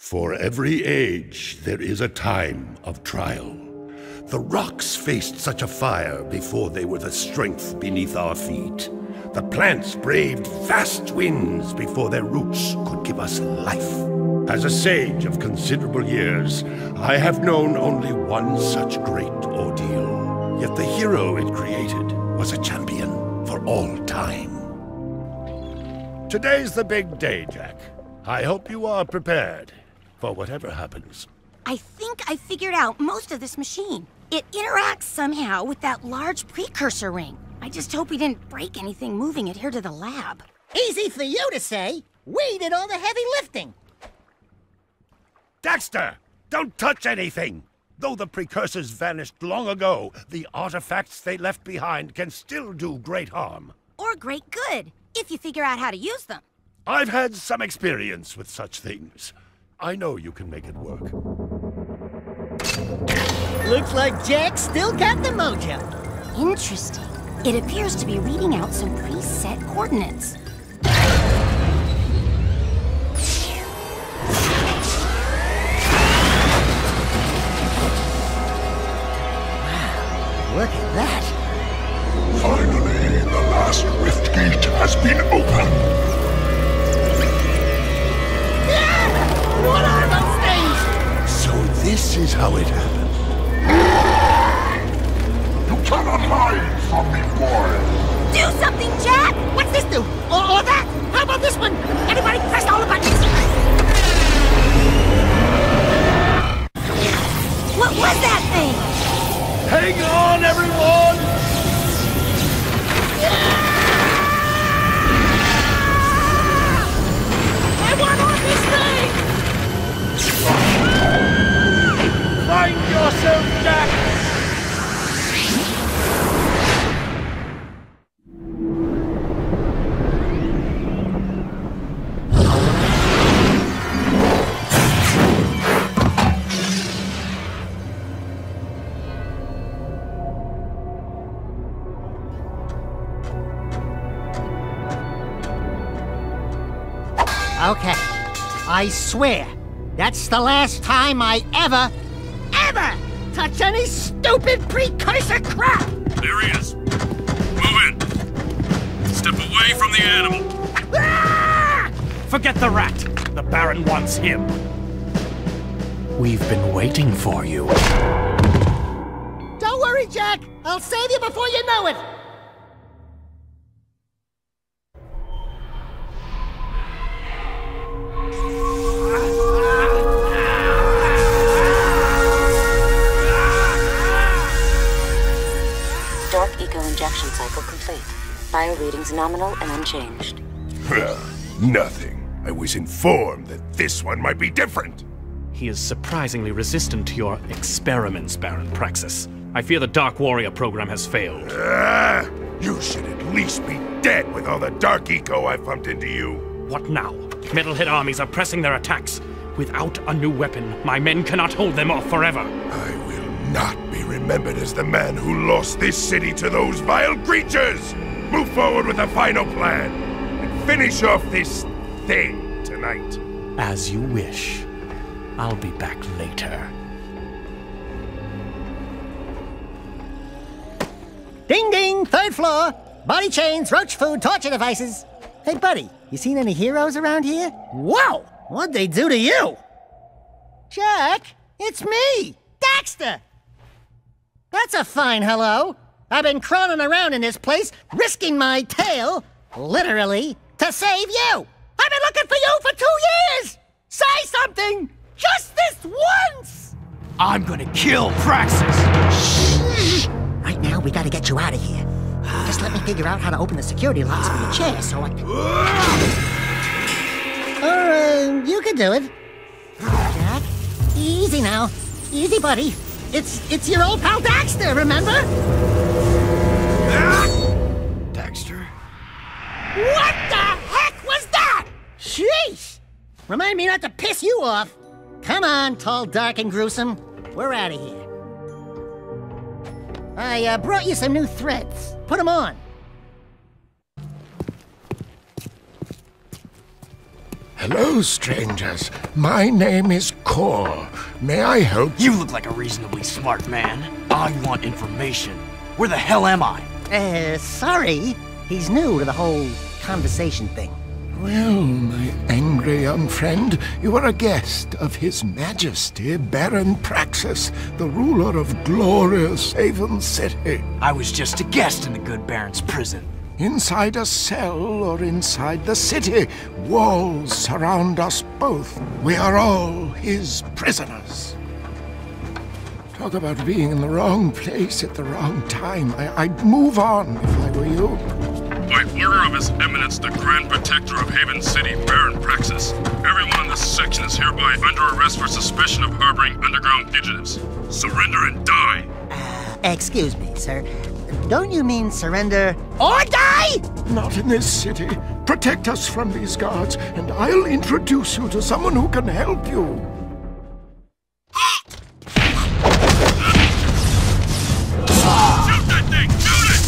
For every age, there is a time of trial. The rocks faced such a fire before they were the strength beneath our feet. The plants braved vast winds before their roots could give us life. As a sage of considerable years, I have known only one such great ordeal. Yet the hero it created was a champion for all time. Today's the big day, Jack. I hope you are prepared for whatever happens. I think I figured out most of this machine. It interacts somehow with that large precursor ring. I just hope we didn't break anything moving it here to the lab. Easy for you to say. We did all the heavy lifting. Dexter! Don't touch anything! Though the precursors vanished long ago, the artifacts they left behind can still do great harm. Or great good, if you figure out how to use them. I've had some experience with such things. I know you can make it work. Looks like Jack still got the mojo. Interesting. It appears to be reading out some preset coordinates. Look at that. Finally, the last rift gate has been opened. What are those things? So this is how it happened. You cannot hide from me, boy. Do something, Jack! What's this do? Or that? How about this one? Anybody press all the buttons? What was that thing? Hang on, everyone! I want on this thing! Find yourself, Jack! Okay, I swear, that's the last time I ever touch any stupid precursor crap! There he is. Move in. Step away from the animal. Ah! Forget the rat. The Baron wants him. We've been waiting for you. Don't worry, Jack. I'll save you before you know it. Dark eco-injection cycle complete. Bio readings nominal and unchanged. Nothing. I was informed that this one might be different. He is surprisingly resistant to your experiments, Baron Praxis. I fear the Dark Warrior program has failed. You should at least be dead with all the dark eco I pumped into you. What now? Metalhead armies are pressing their attacks. Without a new weapon, my men cannot hold them off forever. I will not be remembered as the man who lost this city to those vile creatures! Move forward with a final plan, and finish off this thing tonight. As you wish. I'll be back later. Ding ding, third floor. Body chains, roach food, torture devices. Hey buddy, you seen any heroes around here? Whoa! What'd they do to you? Jack, it's me, Dexter! That's a fine hello. I've been crawling around in this place, risking my tail, literally, to save you. I've been looking for you for 2 years! Say something! Just this once! I'm gonna kill Praxis! Shh! Right now, we gotta get you out of here. Just let me figure out how to open the security locks for your chair so I can... Or, you can do it. Jack, easy now. Easy, buddy. It's your old pal Dexter, remember? Dexter? What the heck was that? Sheesh! Remind me not to piss you off. Come on, tall, dark, and gruesome. We're out of here. I brought you some new threads. Put them on. Hello, strangers. My name is Kor. May I help? You look like a reasonably smart man. I want information. Where the hell am I? Sorry. He's new to the whole conversation thing. Well, my angry young friend, you are a guest of His Majesty Baron Praxis, the ruler of glorious Haven City. I was just a guest in the good Baron's prison. Inside a cell or inside the city, walls surround us both. We are all his prisoners. Talk about being in the wrong place at the wrong time. I'd move on if I were you. By order of His Eminence, the Grand Protector of Haven City, Baron Praxis, everyone in this section is hereby under arrest for suspicion of harboring underground fugitives. Surrender and die! Excuse me, sir. Don't you mean surrender or die? Not in this city. Protect us from these guards, and I'll introduce you to someone who can help you. Shoot that thing! Shoot it!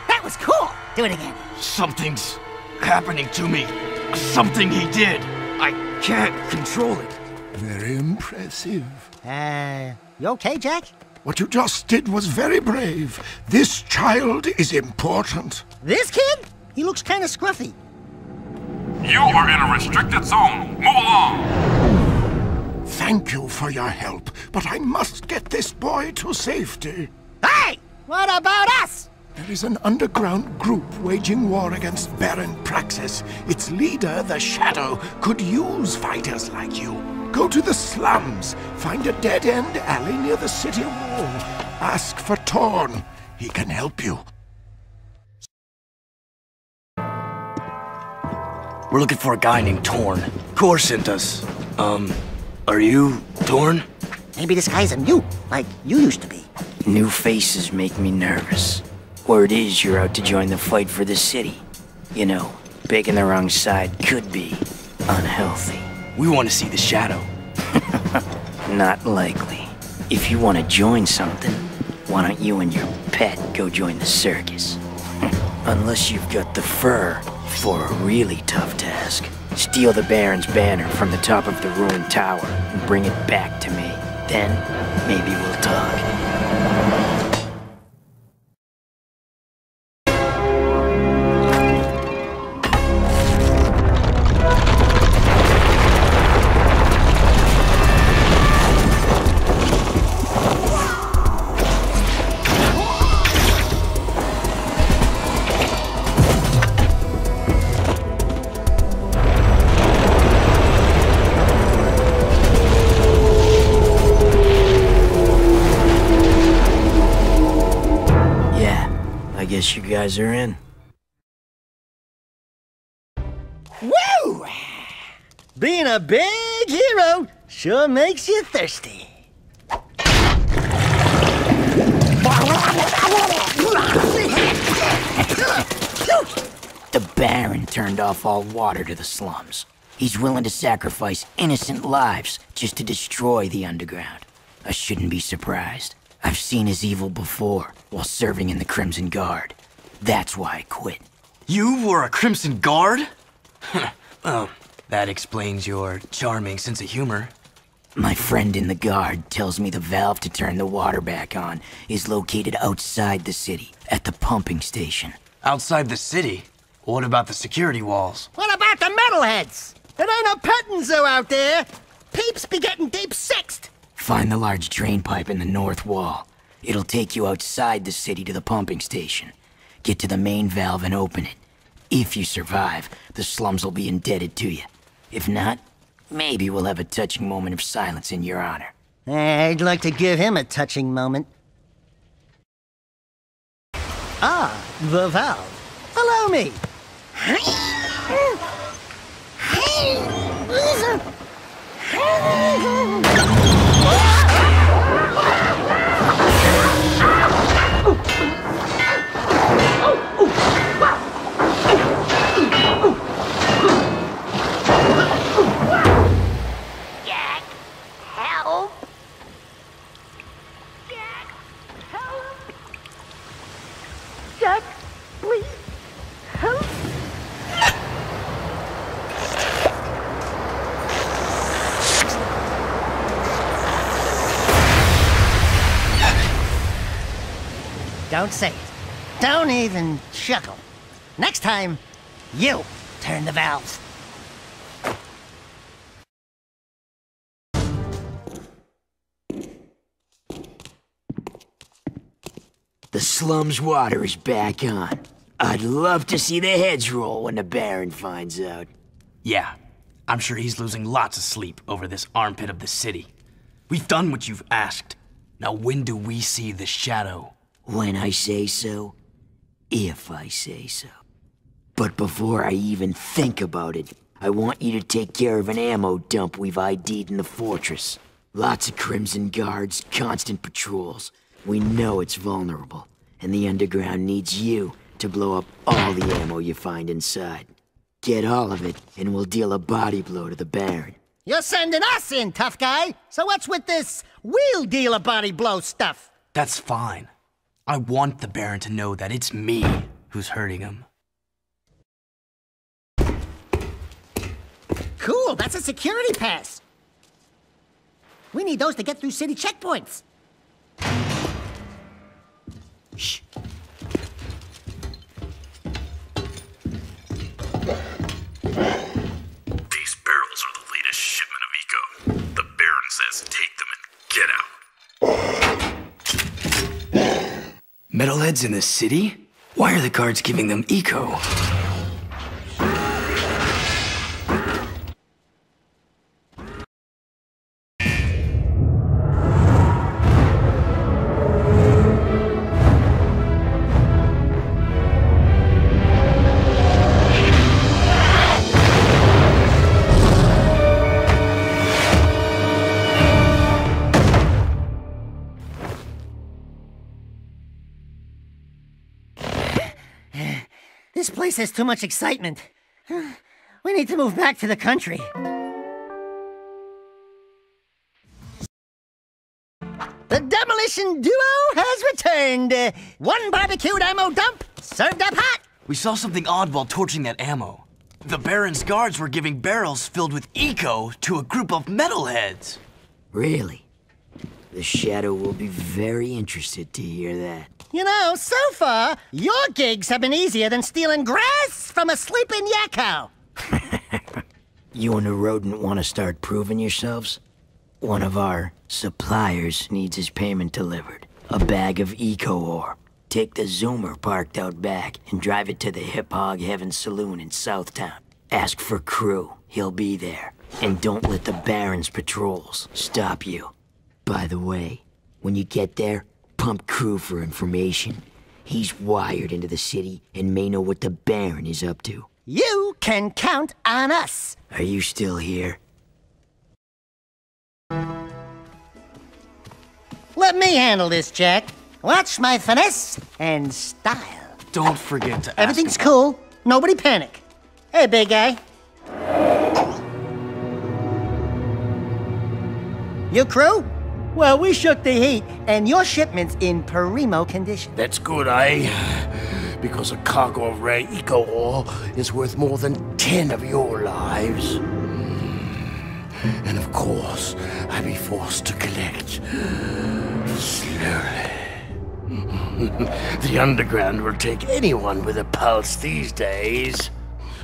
That was cool. Do it again. Something's happening to me. Something he did. I can't control it. Very impressive. You okay, Jack? What you just did was very brave. This child is important. This kid? He looks kind of scruffy. You are in a restricted zone. Move along! Thank you for your help, but I must get this boy to safety. Hey! What about us? There is an underground group waging war against Baron Praxis. Its leader, the Shadow, could use fighters like you. Go to the slums, find a dead-end alley near the city wall. Ask for Torn. He can help you. We're looking for a guy named Torn. Kor sent us. Are you Torn? Maybe this guy's a mute, like you used to be. New faces make me nervous. Word is you're out to join the fight for the city. You know, picking the wrong side could be unhealthy. We want to see the Shadow. Not likely. If you want to join something, why don't you and your pet go join the circus? Unless you've got the fur for a really tough task. Steal the Baron's banner from the top of the ruined tower and bring it back to me. Then, maybe we'll talk. Guess you guys are in. Woo! Being a big hero sure makes you thirsty. The Baron turned off all water to the slums. He's willing to sacrifice innocent lives just to destroy the underground. I shouldn't be surprised. I've seen his evil before, while serving in the Crimson Guard. That's why I quit. You were a Crimson Guard? Well, that explains your charming sense of humor. My friend in the Guard tells me the valve to turn the water back on is located outside the city, at the pumping station. Outside the city? What about the security walls? What about the metalheads? It ain't a petting zoo out there. Peeps be getting deep-sixed. Find the large drain pipe in the north wall. It'll take you outside the city to the pumping station. Get to the main valve and open it. If you survive, the slums will be indebted to you. If not, maybe we'll have a touching moment of silence in your honor. I'd like to give him a touching moment. Ah, the valve. Allow me. Don't say it. Don't even chuckle. Next time, you turn the valves. The slum's water is back on. I'd love to see the heads roll when the Baron finds out. Yeah, I'm sure he's losing lots of sleep over this armpit of the city. We've done what you've asked. Now when do we see the shadow? When I say so, if I say so. But before I even think about it, I want you to take care of an ammo dump we've ID'd in the fortress. Lots of Crimson Guards, constant patrols. We know it's vulnerable, and the underground needs you to blow up all the ammo you find inside. Get all of it, and we'll deal a body blow to the Baron. You're sending us in, tough guy. So what's with this we'll deal a body blow stuff? That's fine. I want the Baron to know that it's me who's hurting him. Cool, that's a security pass. We need those to get through city checkpoints. Shh. These barrels are the latest shipment of Eco. The Baron says take them and get out. Metalheads in the city? Why are the guards giving them Eco? This place has too much excitement. We need to move back to the country. The demolition duo has returned. One barbecued ammo dump, served up hot. We saw something odd while torching that ammo. The Baron's guards were giving barrels filled with Eco to a group of metalheads. Really? The Shadow will be very interested to hear that. You know, so far, your gigs have been easier than stealing grass from a sleeping yakko. You and the rodent want to start proving yourselves? One of our suppliers needs his payment delivered. A bag of Eco ore. Take the Zoomer parked out back and drive it to the Hip Hog Heaven Saloon in Southtown. Ask for Crew. He'll be there. And don't let the Baron's patrols stop you. By the way, when you get there, pump Crew for information. He's wired into the city and may know what the Baron is up to. You can count on us. Are you still here? Let me handle this, Jack. Watch my finesse and style. Don't forget to ask. Everything's cool. Nobody panic. Hey, big guy. Your crew? Well, we shook the heat, and your shipment's in primo condition. That's good, eh? Because a cargo of rare eco ore is worth more than 10 of your lives. And of course, I'll be forced to collect slowly. The underground will take anyone with a pulse these days.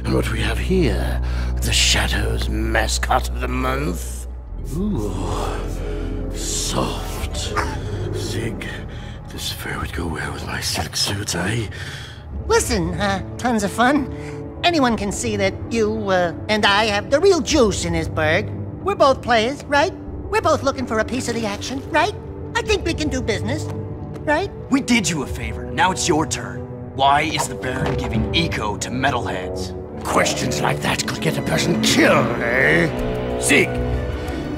And what we have here, the Shadow's mascot of the month. Ooh, soft. Zig, this fur would go well with my silk suits, eh? Listen, tons of fun. Anyone can see that you, and I have the real juice in this burg. We're both players, right? We're both looking for a piece of the action, right? I think we can do business, right? We did you a favor. Now it's your turn. Why is the Baron giving Eco to metalheads? Questions like that could get a person killed, eh? Zig,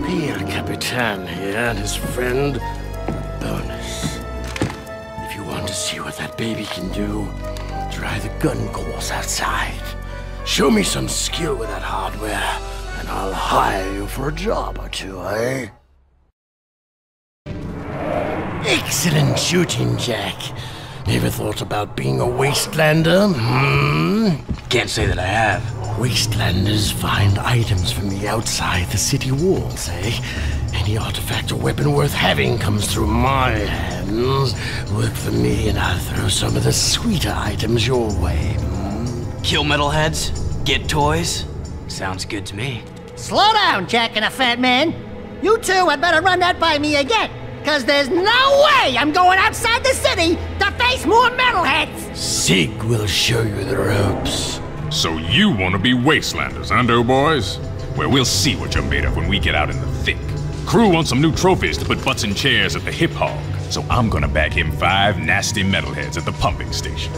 be El Capitan here and his friend bonus. If you want to see what that baby can do, try the gun course outside. Show me some skill with that hardware, and I'll hire you for a job or two, eh? Excellent shooting, Jack. Ever thought about being a wastelander? Can't say that I have. Wastelanders find items from the outside the city walls, eh? Any artifact or weapon worth having comes through my hands. Work for me and I'll throw some of the sweeter items your way. Kill metalheads? Get toys? Sounds good to me. Slow down, Jack and a fat man. You two had better run that by me again, because there's no way I'm going outside the city to face more metalheads! Sig will show you the ropes. So you want to be wastelanders, huh, doughboys? Well, we'll see what you're made of when we get out in the thick. Crew wants some new trophies to put butts in chairs at the Hip Hog, so I'm gonna bag him 5 nasty metalheads at the pumping station.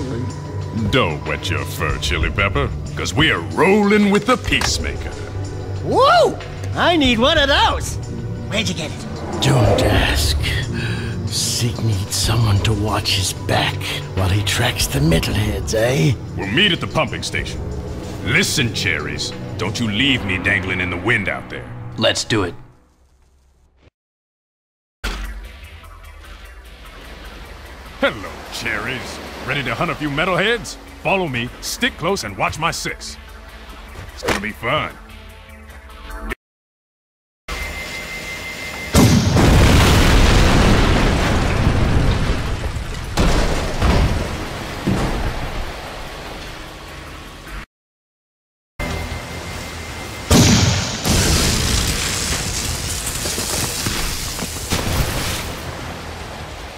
Don't wet your fur, Chili Pepper, because we're rolling with the Peacemaker. Woo! I need one of those! Where'd you get it? Don't ask. Sig needs someone to watch his back while he tracks the metalheads, eh? We'll meet at the pumping station. Listen, cherries, don't you leave me dangling in the wind out there. Let's do it. Hello, cherries. Ready to hunt a few metalheads? Follow me, stick close, and watch my 6. It's gonna be fun.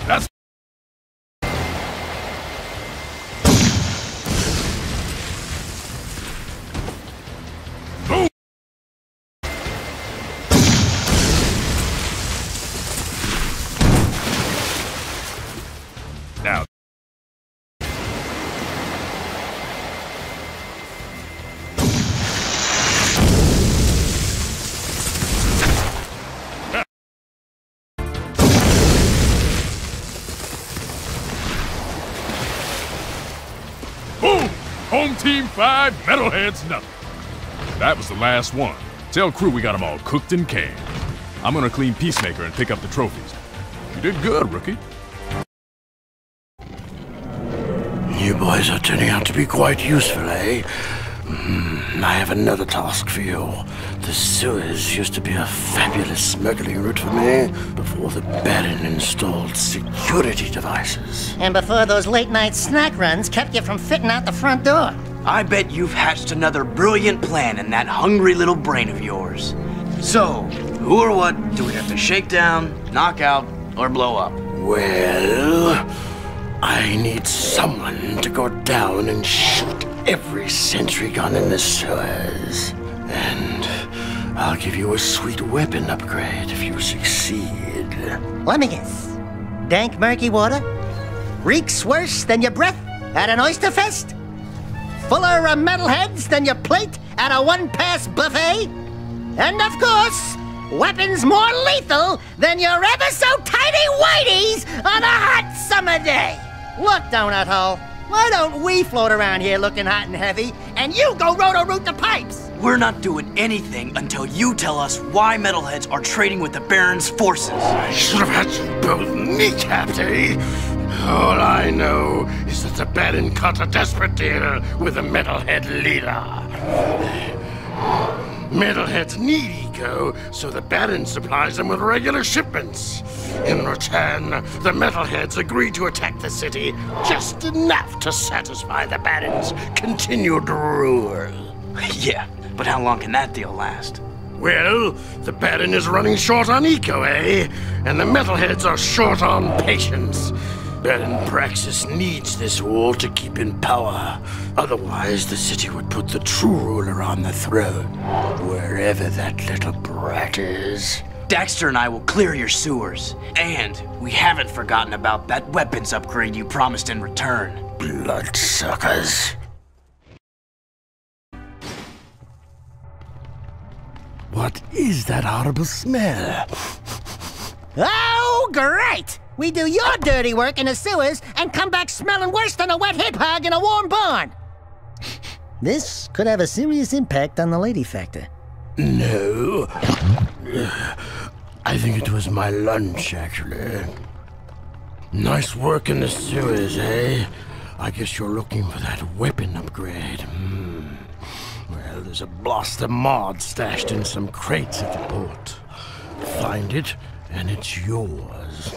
That's now. Boom! Home team 5, metalheads nothing. That was the last one. Tell crew we got them all cooked and canned. I'm gonna clean Peacemaker and pick up the trophies. You did good, rookie. You boys are turning out to be quite useful, eh? I have another task for you. The sewers used to be a fabulous smuggling route for me before the Baron installed security devices. And before those late-night snack runs kept you from fitting out the front door. I bet you've hatched another brilliant plan in that hungry little brain of yours. So, who or what do we have to shake down, knock out, or blow up? Well, I need someone to go down and shoot every sentry gun in the sewers. And I'll give you a sweet weapon upgrade if you succeed. Let me guess. Dank murky water? Reeks worse than your breath at an oyster fest? Fuller of metalheads than your plate at a one-pass buffet? And of course, weapons more lethal than your ever-so-tiny whiteys on a hot summer day. Look, Donut Hole, why don't we float around here looking hot and heavy, and you go roto-root the pipes? We're not doing anything until you tell us why metalheads are trading with the Baron's forces. I should have had you both kneecapped, eh? All I know is that the Baron cut a desperate deal with the metalhead leader. Metalheads need eco, so the Baron supplies them with regular shipments. In return, the metalheads agree to attack the city just enough to satisfy the Baron's continued rule. Yeah, but how long can that deal last? Well, the Baron is running short on eco, eh? And the metalheads are short on patience. Baron Praxis needs this war to keep in power. Otherwise, the city would put the true ruler on the throne, wherever that little brat is. Daxter and I will clear your sewers. And we haven't forgotten about that weapons upgrade you promised in return. Bloodsuckers. What is that horrible smell? Oh, great! We do your dirty work in the sewers and come back smelling worse than a wet hip hog in a warm barn. This could have a serious impact on the lady factor. No. I think it was my lunch, actually. Nice work in the sewers, eh? I guess you're looking for that weapon upgrade. Well, there's a blaster mod stashed in some crates at the port. find it, and it's yours.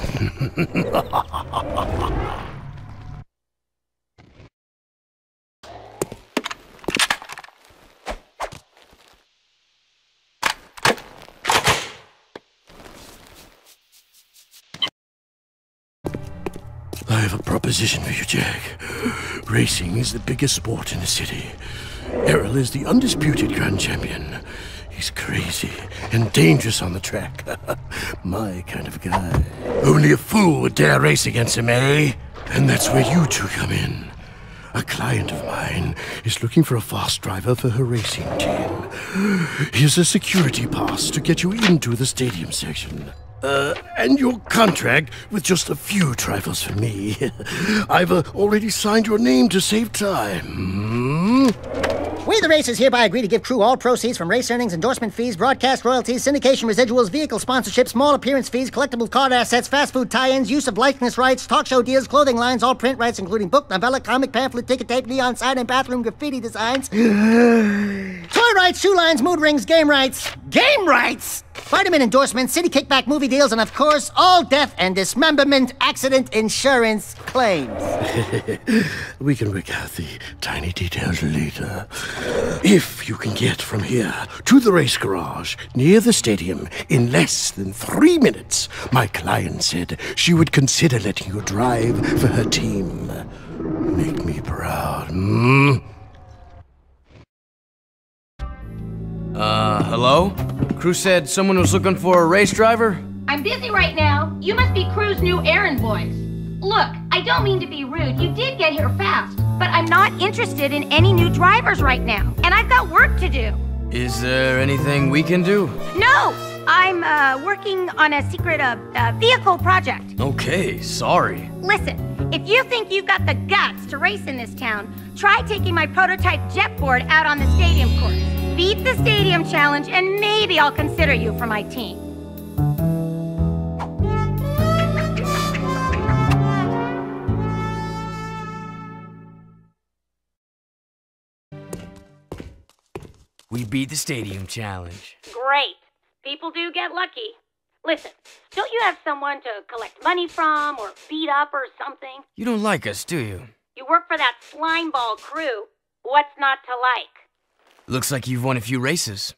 I have a proposition for you, Jack. Racing is the biggest sport in the city. Errol is the undisputed grand champion. He's crazy and dangerous on the track. My kind of guy. Only a fool would dare race against him, eh? And that's where you two come in. A client of mine is looking for a fast driver for her racing team. Here's a security pass to get you into the stadium section. And your contract with just a few trifles for me. I've already signed your name to save time. We, the racers, hereby agree to give Crew all proceeds from race earnings, endorsement fees, broadcast royalties, syndication residuals, vehicle sponsorships, small appearance fees, collectible card assets, fast food tie-ins, use of likeness rights, talk show deals, clothing lines, all print rights, including book, novella, comic, pamphlet, ticket tape, neon sign, and bathroom graffiti designs. Toy rights, shoe lines, mood rings, game rights. Game rights! Vitamin endorsements, city kickback movie deals, and of course, all death and dismemberment accident insurance claims. We can work out the tiny details later. If you can get from here to the race garage near the stadium in less than 3 minutes, my client said she would consider letting you drive for her team. Make me proud, Hello? Crew said someone was looking for a race driver? I'm busy right now. You must be Crew's new errand boys. Look, I don't mean to be rude. You did get here fast. But I'm not interested in any new drivers right now. And I've got work to do. Is there anything we can do? No! I'm working on a secret vehicle project. Okay, sorry. Listen, if you think you've got the guts to race in this town, try taking my prototype jet board out on the stadium course. Beat the stadium challenge, and maybe I'll consider you for my team. We beat the stadium challenge. Great. People do get lucky. Listen, don't you have someone to collect money from or beat up or something? You don't like us, do you? You work for that slimeball Crew. What's not to like? Looks like you've won a few races.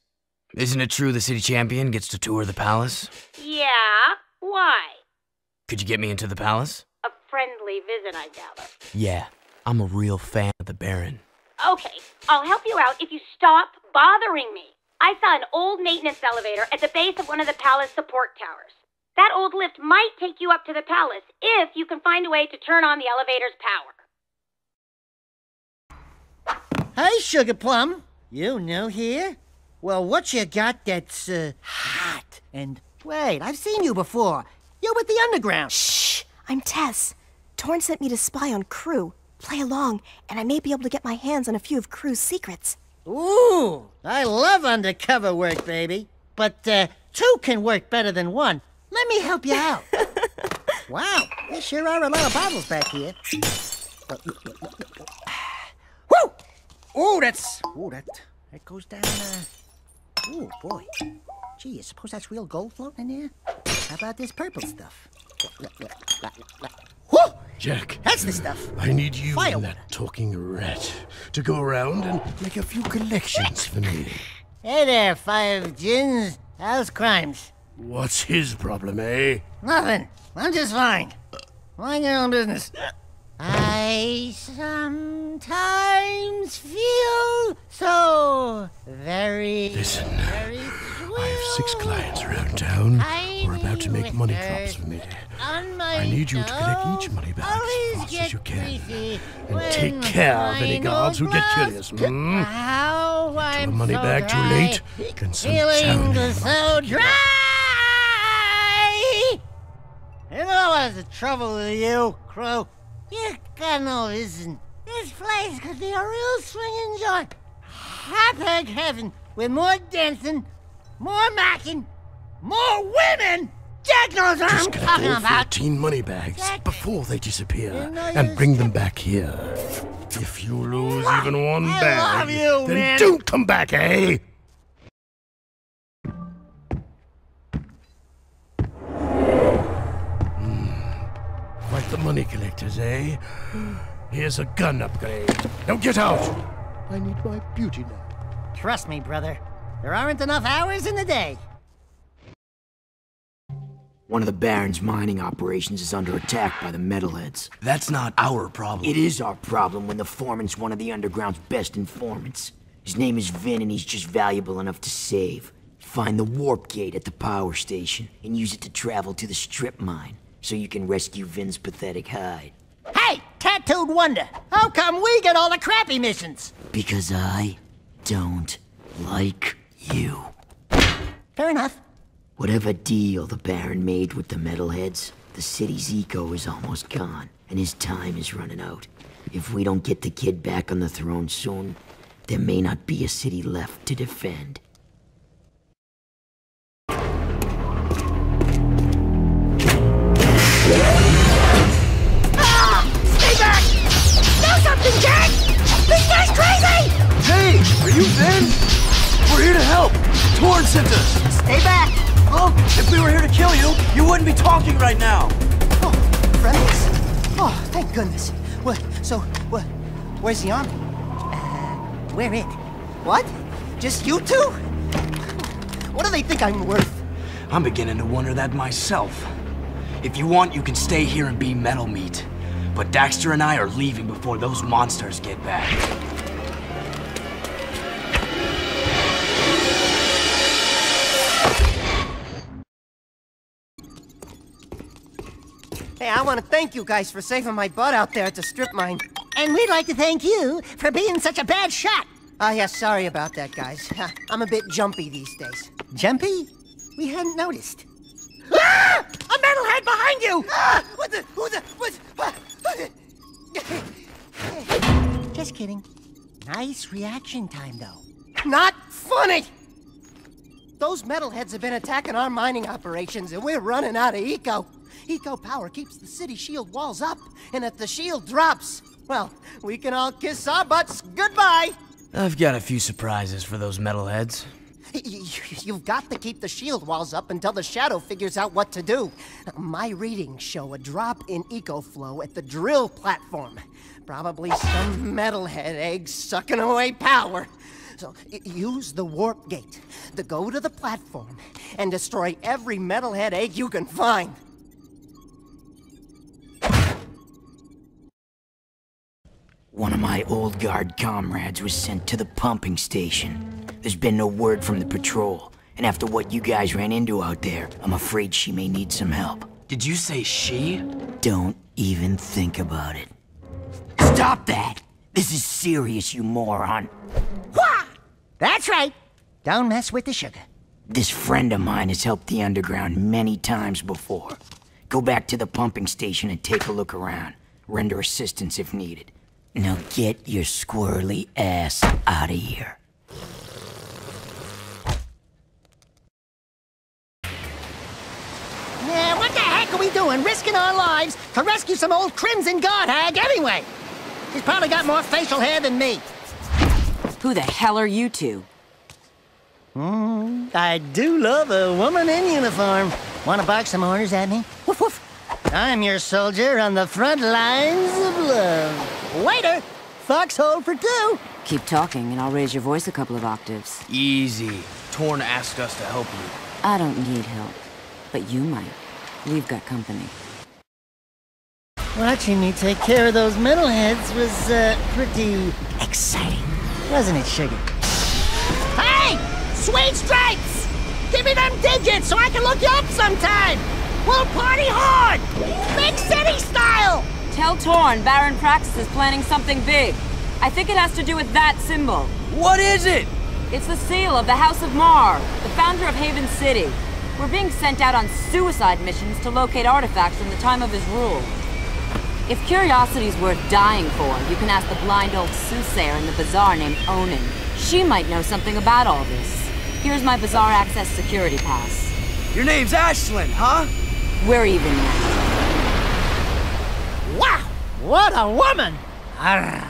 Isn't it true the city champion gets to tour the palace? Yeah? Why? Could you get me into the palace? A friendly visit, I gather. Yeah, I'm a real fan of the Baron. Okay, I'll help you out if you stop bothering me. I saw an old maintenance elevator at the base of one of the palace support towers. That old lift might take you up to the palace if you can find a way to turn on the elevator's power. Hey, Sugar Plum. You new here? Well, what you got that's, hot? And, wait, I've seen you before. You're with the Underground. Shh! I'm Tess. Torn sent me to spy on Crew. Play along, and I may be able to get my hands on a few of Crew's secrets. Ooh, I love undercover work, baby. But, two can work better than one. Let me help you out. Wow, there sure are a lot of bottles back here. Woo! Ooh, that goes down, ooh, boy. Gee, you suppose that's real gold floating in there? How about this purple stuff? Woo! Jack. That's the stuff. I need you Fire and that talking rat to go around and make a few collections for me. Hey there, Five Gins. How's crimes? What's his problem, eh? Nothing. I'm just fine. Mind your own business. I sometimes feel so very... Listen, very I have 6 clients around town who are about to make money drops for me. I need you to collect each money bag as fast as you can. And take care of any guards who get curious. Get to a money bag too late, and some feeling town so dry! You know what's the trouble with you, Crow? You got no vision. This place could be a real swinging joint. Hot-egg heaven with more dancing, more macking, more women! Jack knows what I'm talking about. 14 money bags before they disappear, and bring them back here. If you lose even one bag, then man. don't come back, eh? money collectors, eh? Here's a gun upgrade. Now get out! I need my beauty nap. Trust me, brother. There aren't enough hours in the day. One of the Baron's mining operations is under attack by the metalheads. That's not our problem. It is our problem when the foreman's one of the underground's best informants. His name is Vin, and he's just valuable enough to save. Find the warp gate at the power station and use it to travel to the strip mine so you can rescue Vin's pathetic hide. Hey, tattooed wonder! How come we get all the crappy missions? Because I don't like you. Fair enough. Whatever deal the Baron made with the metalheads, the city's eco is almost gone, and his time is running out. If we don't get the kid back on the throne soon, there may not be a city left to defend. Stay back! Do something, Jack! This guy's crazy! Hey, are you Vin? We're here to help. Torn sent us. Stay back! Well, if we were here to kill you, you wouldn't be talking right now. Oh, friends? Oh, thank goodness. Where's the army? Where it? What? Just you two? What do they think I'm worth? I'm beginning to wonder that myself. If you want, you can stay here and be metal meat. But Daxter and I are leaving before those monsters get back. Hey, I want to thank you guys for saving my butt out there at the strip mine. And we'd like to thank you for being such a bad shot. Yeah, sorry about that, guys. I'm a bit jumpy these days. Jumpy? We hadn't noticed. Ah! A metalhead behind you! Ah! Just kidding. Nice reaction time, though. Not funny! Those metalheads have been attacking our mining operations, and we're running out of eco. Eco power keeps the city shield walls up, and if the shield drops, well, we can all kiss our butts goodbye! I've got a few surprises for those metalheads. You've got to keep the shield walls up until the Shadow figures out what to do. My readings show a drop in eco flow at the drill platform. Probably some metalhead egg sucking away power. So use the warp gate to go to the platform and destroy every metalhead egg you can find. One of my old guard comrades was sent to the pumping station. There's been no word from the patrol, and after what you guys ran into out there, I'm afraid she may need some help. Did you say she? Don't even think about it. Stop that! This is serious, you moron. Wah! That's right. Don't mess with the sugar. This friend of mine has helped the underground many times before. Go back to the pumping station and take a look around. Render assistance if needed. Now get your squirrely ass out of here. Yeah, what the heck are we doing, risking our lives to rescue some old Crimson Guard hag anyway? He's probably got more facial hair than me. Who the hell are you two? I do love a woman in uniform. Want to bark some orders at me? Woof woof. I'm your soldier on the front lines of love. Waiter, foxhole for two. Keep talking and I'll raise your voice a couple of octaves. Easy. Torn asked us to help you. I don't need help, but you might. We've got company. Watching me take care of those metalheads was, pretty exciting. Wasn't it, Sugar? Hey! Sweet stripes! Give me them digits so I can look you up sometime! We'll party hard! Big city style! Tell Torn Baron Praxis is planning something big. I think it has to do with that symbol. What is it? It's the seal of the House of Mar, the founder of Haven City. We're being sent out on suicide missions to locate artifacts from the time of his rule. If curiosity's worth dying for, you can ask the blind old soothsayer in the bazaar named Onin. She might know something about all this. Here's my bazaar access security pass. Your name's Ashlyn, huh? We're even now. Wow! What a woman! Arrgh.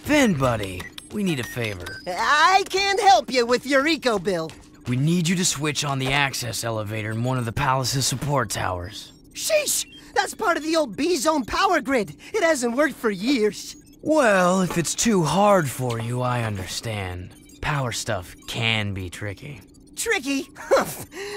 Finn, buddy, we need a favor. I can't help you with your eco bill. We need you to switch on the access elevator in one of the palace's support towers. Sheesh! That's part of the old B-Zone power grid. It hasn't worked for years. Well, if it's too hard for you, I understand. Power stuff can be tricky. Tricky?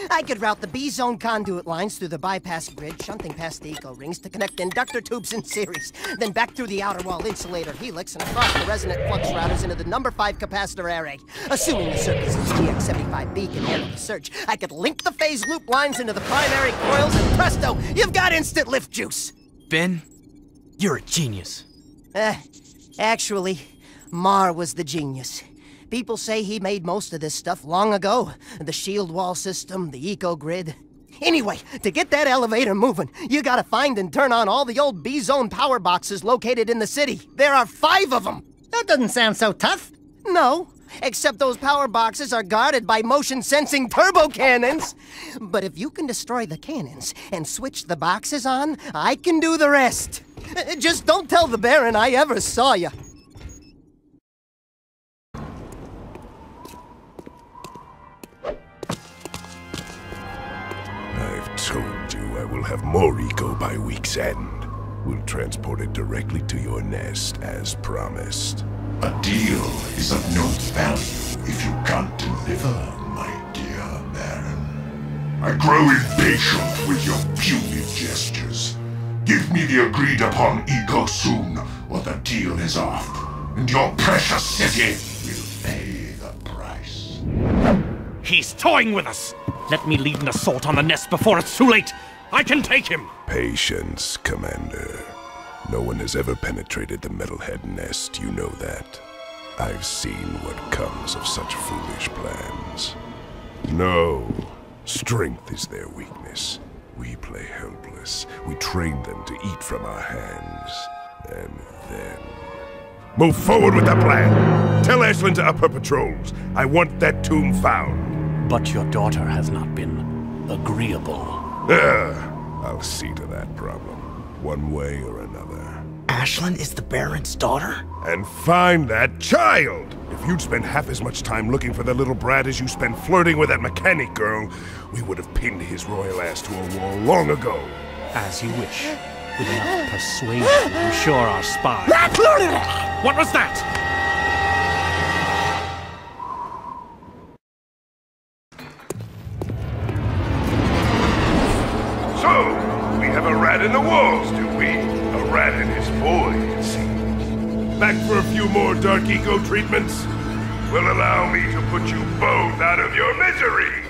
I could route the B-Zone conduit lines through the bypass grid, shunting past the eco rings to connect inductor tubes in series, then back through the outer wall insulator helix and across the resonant flux routers into the number 5 capacitor array. Assuming the circuit's GX75B can handle the surge, I could link the phase loop lines into the primary coils and presto, you've got instant lift juice! Ben, you're a genius. Actually, Mar was the genius. People say he made most of this stuff long ago. The shield wall system, the eco-grid. Anyway, to get that elevator moving, you gotta find and turn on all the old B-Zone power boxes located in the city. There are 5 of them! That doesn't sound so tough. No, except those power boxes are guarded by motion-sensing turbo cannons. But if you can destroy the cannons and switch the boxes on, I can do the rest. Just don't tell the Baron I ever saw you. Told you I will have more eco by week's end. We'll transport it directly to your nest, as promised. A deal is of no value if you can't deliver, my dear Baron. I grow impatient with your puny gestures. Give me the agreed-upon eco soon, or the deal is off, and your precious city will pay the price. He's toying with us! Let me lead an assault on the nest before it's too late! I can take him! Patience, Commander. No one has ever penetrated the Metalhead nest, you know that. I've seen what comes of such foolish plans. No, strength is their weakness. We play helpless. We train them to eat from our hands. And then... Move forward with the plan! Tell Ashlyn to up her patrols. I want that tomb found. But your daughter has not been agreeable. I'll see to that problem, one way or another. Ashlyn is the Baron's daughter? And find that child! If you'd spent half as much time looking for the little brat as you spent flirting with that mechanic girl, we would have pinned his royal ass to a wall long ago. As you wish. With enough persuasion, I'm sure our spy... What was that? So, we have a rat in the walls, do we? A rat in his boy, it seems. Back for a few more dark eco treatments? Will allow me to put you both out of your misery!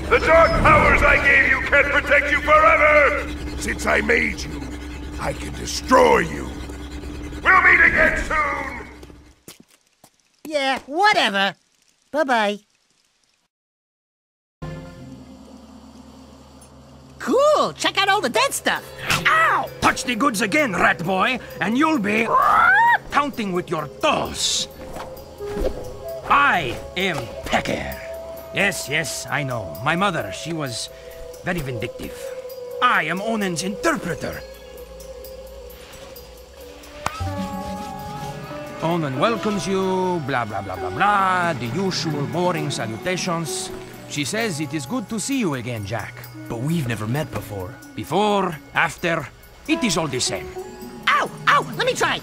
The dark powers I gave you can't protect you forever! Since I made you, I can destroy you! We'll meet again soon! Yeah, whatever. Bye-bye. Cool! Check out all the dead stuff! Ow! Touch the goods again, rat boy, and you'll be counting with your toes. I am Pecker. Yes, I know. My mother, she was very vindictive. I am Onen's interpreter. Onen welcomes you, blah, blah, blah, blah, blah, the usual boring salutations. She says it is good to see you again, Jack. But we've never met before. Before, after, it is all the same. Ow! Ow! Let me try!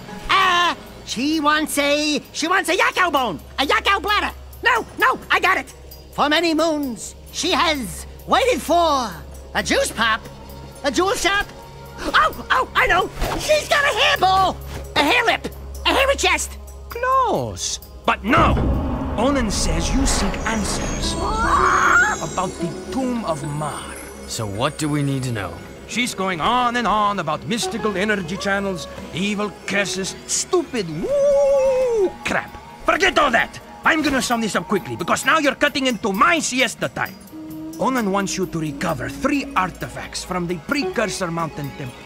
She wants a yakao bone! A yakao bladder! No! I got it! For many moons, she has waited for a juice pop, a jewel shop. Oh, I know! She's got a hairball! A hair lip! A hairy chest! Close! But no! Onen says you seek answers about the Tomb of Mar. So what do we need to know? She's going on and on about mystical energy channels, evil curses, stupid woo crap. Forget all that! I'm gonna sum this up quickly, because now you're cutting into my siesta time. Onen wants you to recover 3 artifacts from the Precursor Mountain Temple.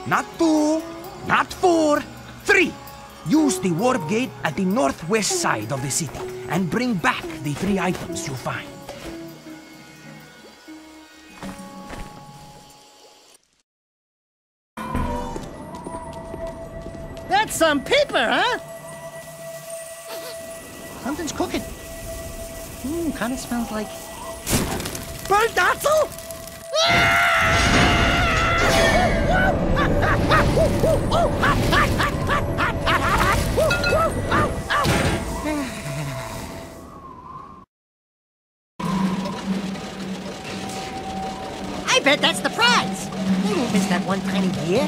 Not 2, not 4, 3! Use the warp gate at the northwest side of the city, and bring back the 3 items you find. some peeper, huh? Something's cooking. Kind of smells like burnt Dotzel? I bet that's the prize. They won't miss that one tiny deer.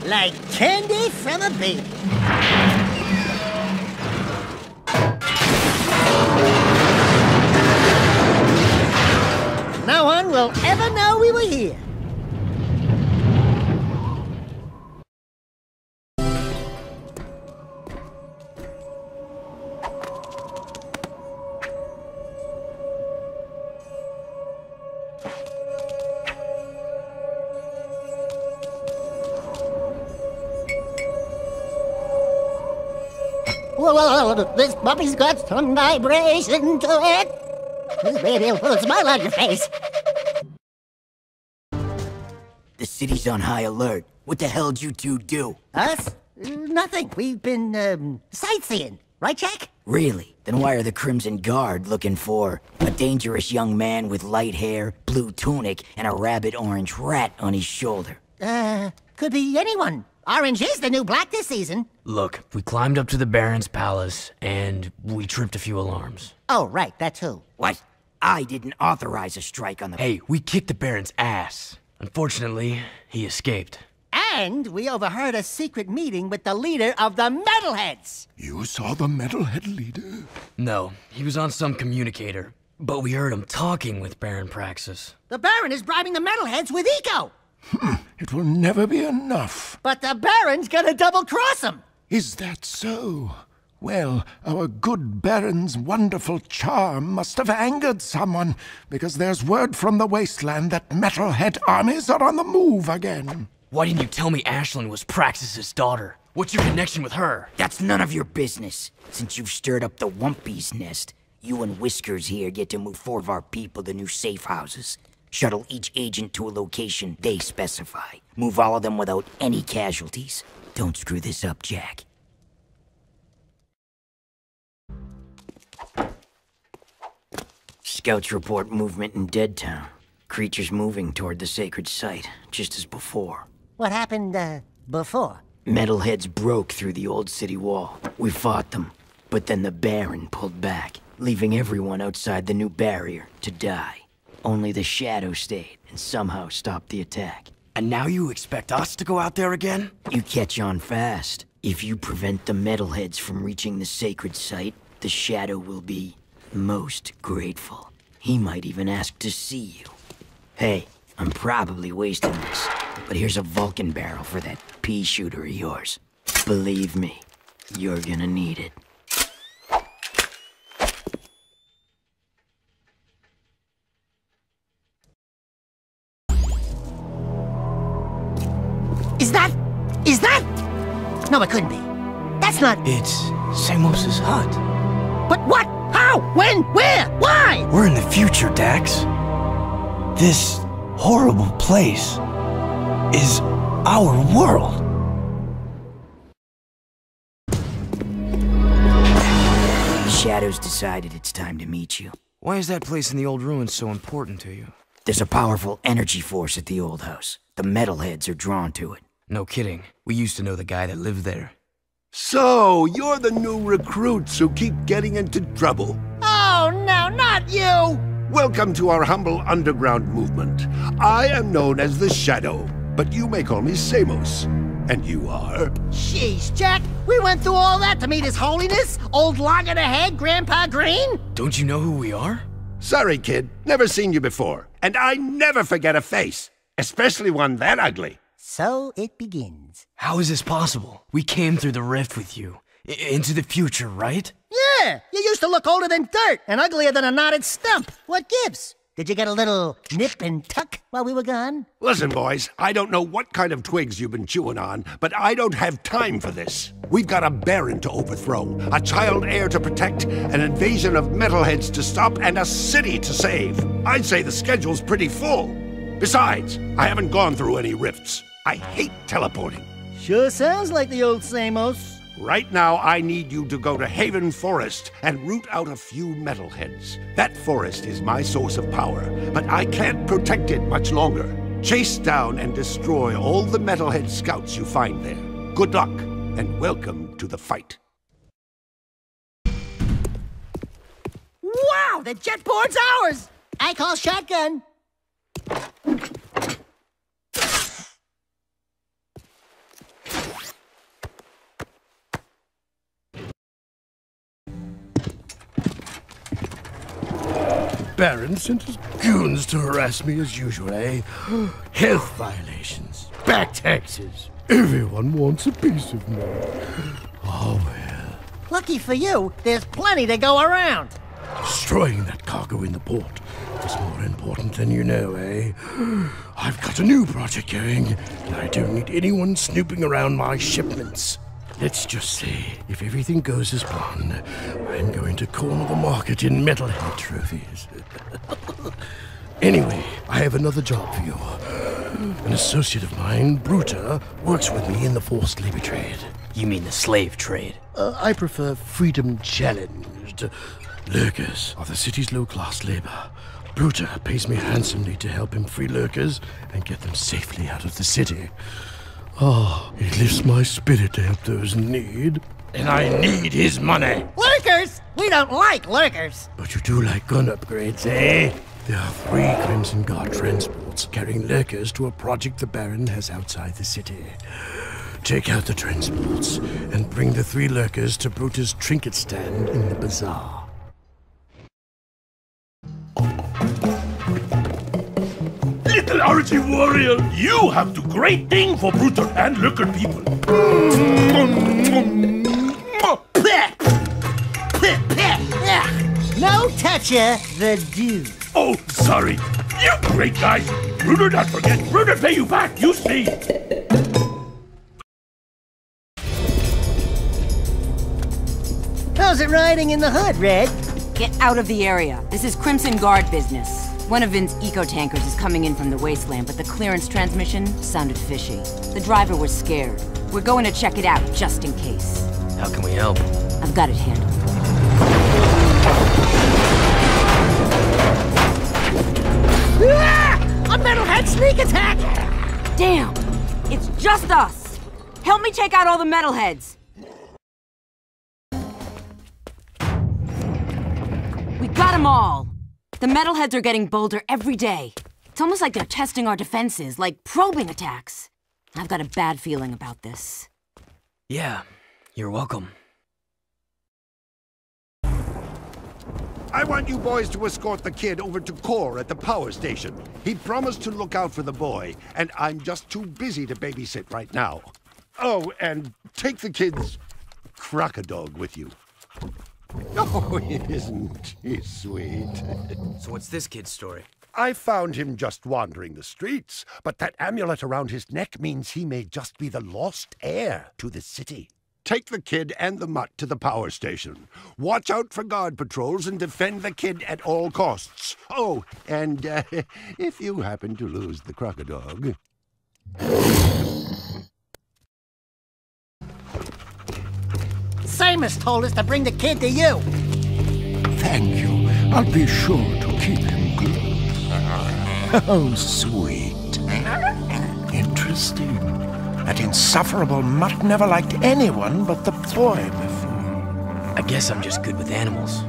Like candy from a baby. No one will ever know we were here. Whoa, this puppy's got some vibration to it. This baby will put a smile on your face. The city's on high alert. What the hell'd you two do? Us? Nothing. We've been, sightseeing. Right, Jack? Really? Then why are the Crimson Guard looking for a dangerous young man with light hair, blue tunic, and a rabbit orange rat on his shoulder? Could be anyone. Orange is the new black this season. Look, we climbed up to the Baron's palace, and we tripped a few alarms. Oh, right, that too. What? I didn't authorize a strike on the... Hey, we kicked the Baron's ass. Unfortunately, he escaped. And we overheard a secret meeting with the leader of the Metalheads. You saw the Metalhead leader? No, he was on some communicator. But we heard him talking with Baron Praxis. The Baron is bribing the Metalheads with eco. It will never be enough. But the Baron's gonna double-cross him. Is that so? Well, our good Baron's wonderful charm must have angered someone, because there's word from the wasteland that Metalhead armies are on the move again. Why didn't you tell me Ashlyn was Praxis's daughter? What's your connection with her? That's none of your business. Since you've stirred up the Wumpy's nest, you and Whiskers here get to move 4 of our people to new safe houses. Shuttle each agent to a location they specify. Move all of them without any casualties. Don't screw this up, Jack. Scouts report movement in Deadtown. Creatures moving toward the sacred site, just as before. What happened, before? Metalheads broke through the old city wall. We fought them, but then the Baron pulled back, leaving everyone outside the new barrier to die. Only the Shadow stayed and somehow stopped the attack. And now you expect us to go out there again? You catch on fast. If you prevent the Metalheads from reaching the sacred site, the Shadow will be most grateful. He might even ask to see you. Hey, I'm probably wasting this, but here's a Vulcan barrel for that pea shooter of yours. Believe me, you're gonna need it. Is that? No, it couldn't be. That's not... It's Samos's hut. But what? How? When? Where? Why? We're in the future, Dax. This horrible place is our world. The Shadows decided it's time to meet you. Why is that place in the old ruins so important to you? There's a powerful energy force at the old house. The Metalheads are drawn to it. No kidding. We used to know the guy that lived there. So, you're the new recruits who keep getting into trouble. Oh, no, not you! Welcome to our humble underground movement. I am known as the Shadow, but you may call me Samos. And you are? Jeez, Jack, we went through all that to meet His Holiness, old log-of-the-head Grandpa Green? Don't you know who we are? Sorry, kid. Never seen you before. And I never forget a face, especially one that ugly. So it begins. How is this possible? We came through the rift with you. Into the future, right? Yeah, you used to look older than dirt and uglier than a knotted stump. What gives? Did you get a little nip and tuck while we were gone? Listen, boys, I don't know what kind of twigs you've been chewing on, but I don't have time for this. We've got a Baron to overthrow, a child heir to protect, an invasion of Metalheads to stop, and a city to save. I'd say the schedule's pretty full. Besides, I haven't gone through any rifts. I hate teleporting. Sure sounds like the old Samos. Right now, I need you to go to Haven Forest and root out a few metalheads. That forest is my source of power, but I can't protect it much longer. Chase down and destroy all the metalhead scouts you find there. Good luck, and welcome to the fight. Wow, the jetboard's ours! I call shotgun. Baron sent his goons to harass me as usual, eh? Health violations, back taxes. Everyone wants a piece of me. Oh well. Lucky for you, there's plenty to go around. Destroying that cargo in the port is more important than you know, eh? I've got a new project going, and I don't need anyone snooping around my shipments. Let's just say, if everything goes as planned, I'm going to corner the market in metalhead trophies. Anyway, I have another job for you. An associate of mine, Bruta, works with me in the forced labor trade. You mean the slave trade? I prefer freedom challenged. Lurkers are the city's low-class labor. Bruta pays me handsomely to help him free lurkers and get them safely out of the city. Oh, it lifts my spirit to help those in need. And I need his money. Lurkers? We don't like lurkers. But you do like gun upgrades, eh? There are 3 Crimson Guard transports carrying lurkers to a project the Baron has outside the city. Take out the transports and bring the 3 lurkers to Bruta's trinket stand in the bazaar. Little Archie warrior, you have do great thing for Brutal and Lurker people. No toucher the dude. Oh, sorry. You great guys. Brutal not forget. Brutal pay you back, you see. How's it riding in the hood, Red? Get out of the area. This is Crimson Guard business. One of Vin's eco-tankers is coming in from the wasteland, but the clearance transmission sounded fishy. The driver was scared. We're going to check it out, just in case. How can we help? I've got it handled. A metalhead sneak attack! Damn! It's just us! Help me take out all the metalheads! We got them all! The metalheads are getting bolder every day. It's almost like they're testing our defenses, like probing attacks. I've got a bad feeling about this. Yeah, you're welcome. I want you boys to escort the kid over to Core at the power station. He promised to look out for the boy, and I'm just too busy to babysit right now. Oh, and take the kid's crocodile with you. Oh, isn't he sweet? So what's this kid's story? I found him just wandering the streets, but that amulet around his neck means he may just be the lost heir to the city. Take the kid and the mutt to the power station. Watch out for guard patrols and defend the kid at all costs. Oh, and if you happen to lose the crocodile... Samus told us to bring the kid to you. Thank you. I'll be sure to keep him good. Oh, sweet. Interesting. That insufferable mutt never liked anyone but the boy before. I guess I'm just good with animals.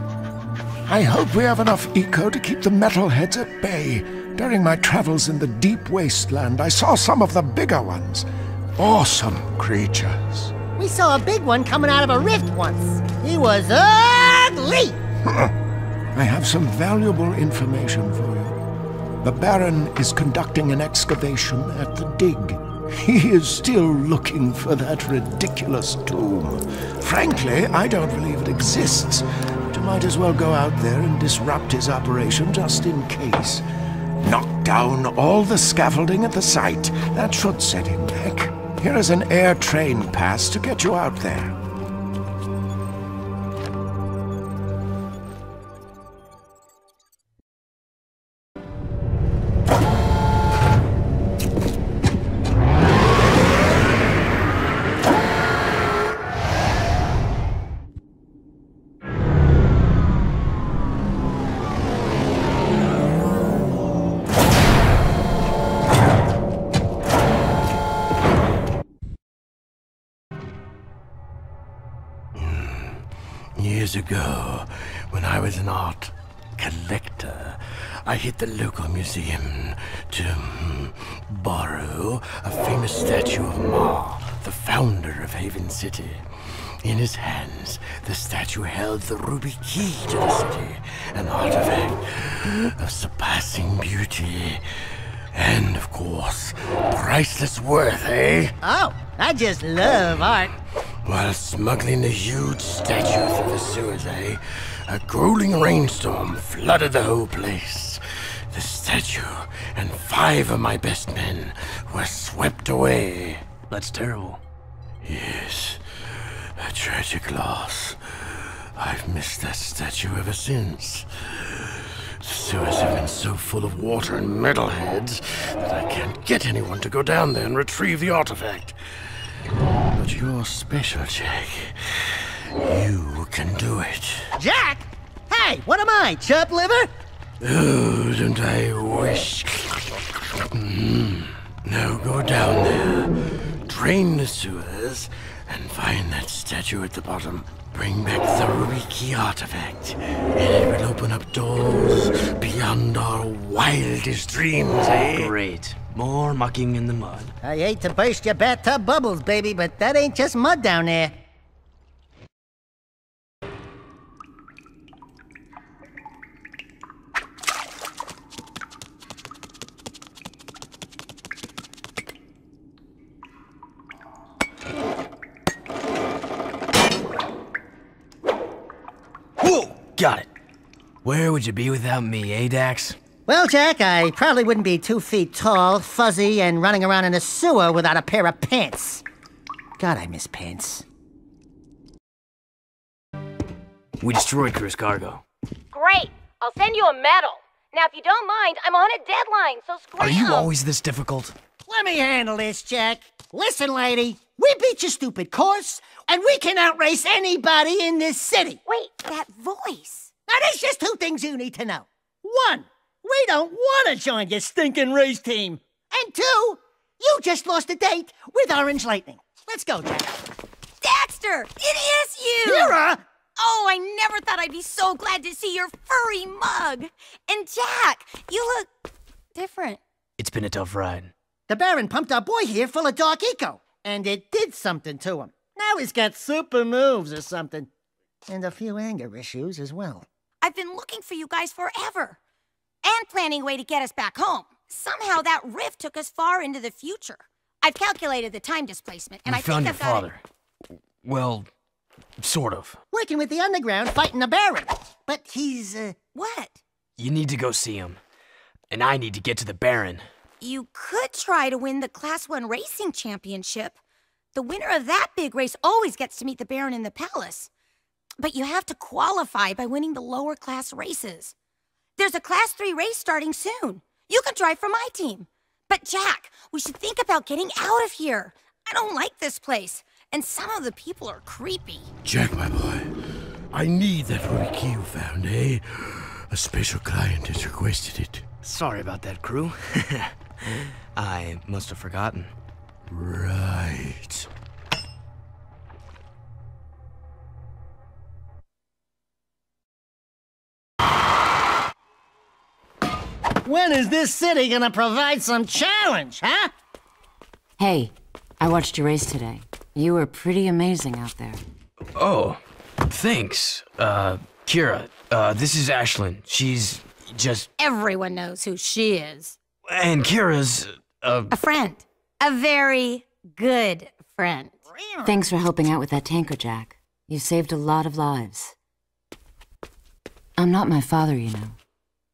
I hope we have enough eco to keep the metalheads at bay. During my travels in the deep wasteland, I saw some of the bigger ones. Awesome creatures. We saw a big one coming out of a rift once. He was ugly! I have some valuable information for you. The Baron is conducting an excavation at the dig. He is still looking for that ridiculous tomb. Frankly, I don't believe it exists, but you might as well go out there and disrupt his operation just in case. Knock down all the scaffolding at the site. That should set him back. Here is an air train pass to get you out there. years ago, when I was an art collector, I hit the local museum to borrow a famous statue of Ma, the founder of Haven City. In his hands, the statue held the ruby key to the city, an artifact of surpassing beauty. And, of course, priceless worth, eh? Oh, I just love art. While smuggling the huge statue through the sewers, eh? A grueling rainstorm flooded the whole place. The statue and 5 of my best men were swept away. That's terrible. Yes, a tragic loss. I've missed that statue ever since. The sewers have been so full of water and metalheads that I can't get anyone to go down there and retrieve the artifact. But you're special, Jack. You can do it. Jack? Hey, what am I, chop liver? Oh, don't I wish? Now go down there, drain the sewers, and find that statue at the bottom. Bring back the ruby key artifact, and it will open up doors beyond our wildest dreams, eh? Great. More mucking in the mud. I hate to burst your bathtub bubbles, baby, but that ain't just mud down there. Whoa! Got it. Where would you be without me, eh, Dax? Well, Jack, I probably wouldn't be 2 feet tall, fuzzy, and running around in a sewer without a pair of pants. God, I miss pants. We destroyed Crew's cargo. Great. I'll send you a medal. Now, if you don't mind, I'm on a deadline, so scram. Are you always this difficult? Let me handle this, Jack. Listen, lady, we beat your stupid course, and we can outrace anybody in this city. Wait, that voice. Now, there's just 2 things you need to know. 1, we don't want to join your stinking race team. And 2, you just lost a date with Orange Lightning. Let's go, Jack. Daxter, it is you! Kira! Oh, I never thought I'd be so glad to see your furry mug. And Jack, you look different. It's been a tough ride. The Baron pumped our boy here full of dark eco, and it did something to him. Now he's got super moves or something. And a few anger issues as well. I've been looking for you guys forever. And planning a way to get us back home. Somehow that rift took us far into the future. I've calculated the time displacement, and I think I've got father. Well, sort of. Working with the underground, fighting the Baron. But he's, What? You need to go see him. And I need to get to the Baron. You could try to win the Class 1 Racing Championship. The winner of that big race always gets to meet the Baron in the palace. But you have to qualify by winning the lower class races. There's a Class 3 race starting soon. You can drive for my team. But Jack, we should think about getting out of here. I don't like this place, and some of the people are creepy. Jack, my boy, I need that ruby key you found, eh? A special client has requested it. Sorry about that, Crew. I must have forgotten. Right. When is this city gonna provide some challenge, huh? Hey, I watched your race today. You were pretty amazing out there. Oh, thanks. Kira, this is Ashlyn. She's just... Everyone knows who she is. And Kira's, A friend. A very good friend. Thanks for helping out with that tanker, Jack. You saved a lot of lives. I'm not my father, you know.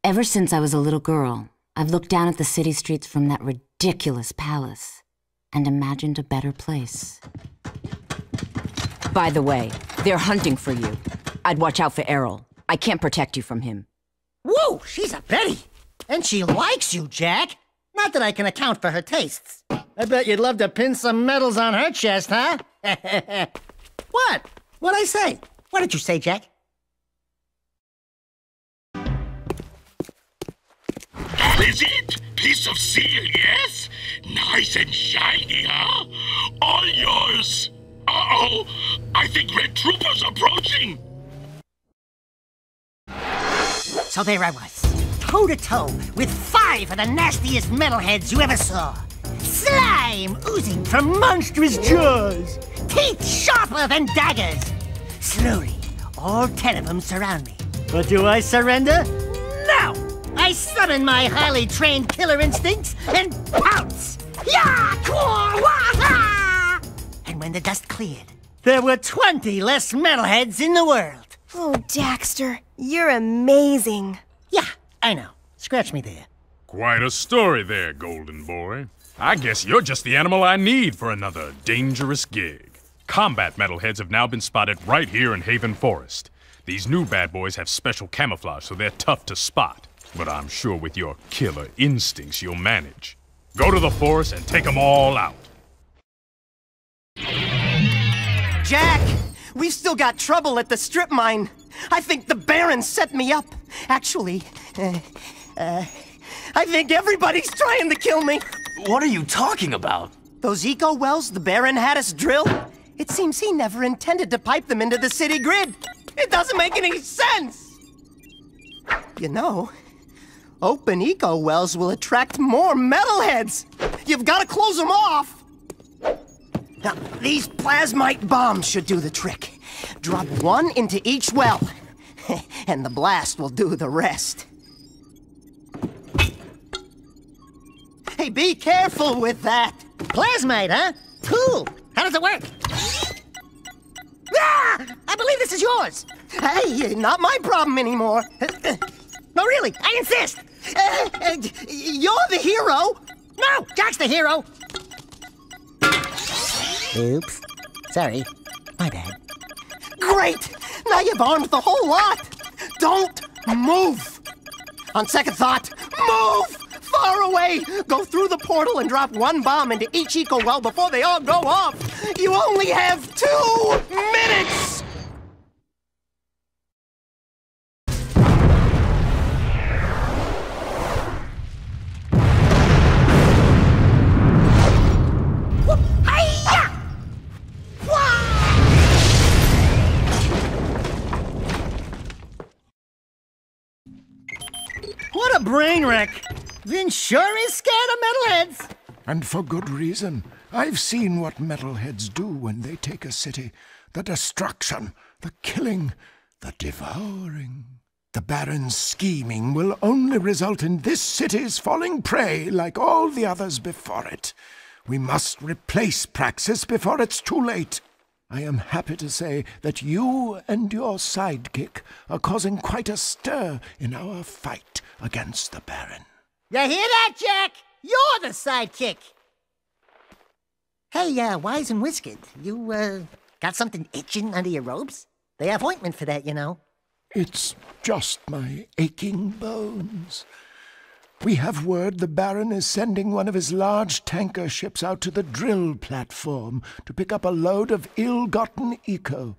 Ever since I was a little girl, I've looked down at the city streets from that ridiculous palace and imagined a better place. By the way, they're hunting for you. I'd watch out for Errol. I can't protect you from him. Whoa, she's a Betty. And she likes you, Jack. Not that I can account for her tastes. I bet you'd love to pin some medals on her chest, huh? What? What'd I say? What did you say, Jack? Is it? Piece of seal, yes? Nice and shiny, huh? All yours. Uh-oh! I think Red Trooper's approaching. So there I was, toe-to-toe with 5 of the nastiest metalheads you ever saw. Slime oozing from monstrous jaws, teeth sharper than daggers. Slowly, all 10 of them surround me. But do I surrender? No! I summon my highly trained killer instincts and pounce! Ya! Kwa! Wah! And when the dust cleared, there were 20 less metalheads in the world. Oh, Daxter, you're amazing. Yeah, I know. Scratch me there. Quite a story there, Golden Boy. I guess you're just the animal I need for another dangerous gig. Combat metalheads have now been spotted right here in Haven Forest. These new bad boys have special camouflage, so they're tough to spot. But I'm sure with your killer instincts, you'll manage. Go to the forest and take them all out. Jack, we've still got trouble at the strip mine. I think the Baron set me up. Actually, I think everybody's trying to kill me. What are you talking about? Those eco wells the Baron had us drill? It seems he never intended to pipe them into the city grid. It doesn't make any sense. You know, open eco wells will attract more metalheads. You've got to close them off. Now, these plasmite bombs should do the trick. Drop 1 into each well, and the blast will do the rest. Hey, be careful with that. Plasmite, huh? Cool. How does it work? Ah! I believe this is yours. Hey, not my problem anymore. No, really, I insist. You're the hero. No, Jack's the hero. Oops. Sorry. My bad. Great! Now you've armed the whole lot. Don't move. On second thought, move! Far away! Go through the portal and drop 1 bomb into each eco well before they all go off! You only have 2 minutes! What a brain wreck! Vin sure is scared of metalheads. And for good reason. I've seen what metalheads do when they take a city. The destruction, the killing, the devouring. The Baron's scheming will only result in this city's falling prey like all the others before it. We must replace Praxis before it's too late. I am happy to say that you and your sidekick are causing quite a stir in our fight against the Baron. You hear that, Jack? You're the sidekick. Hey, Wise and Whiskered, you, got something itching under your robes? They have ointment for that, you know. It's just my aching bones. We have word the Baron is sending one of his large tanker ships out to the drill platform to pick up a load of ill-gotten eco.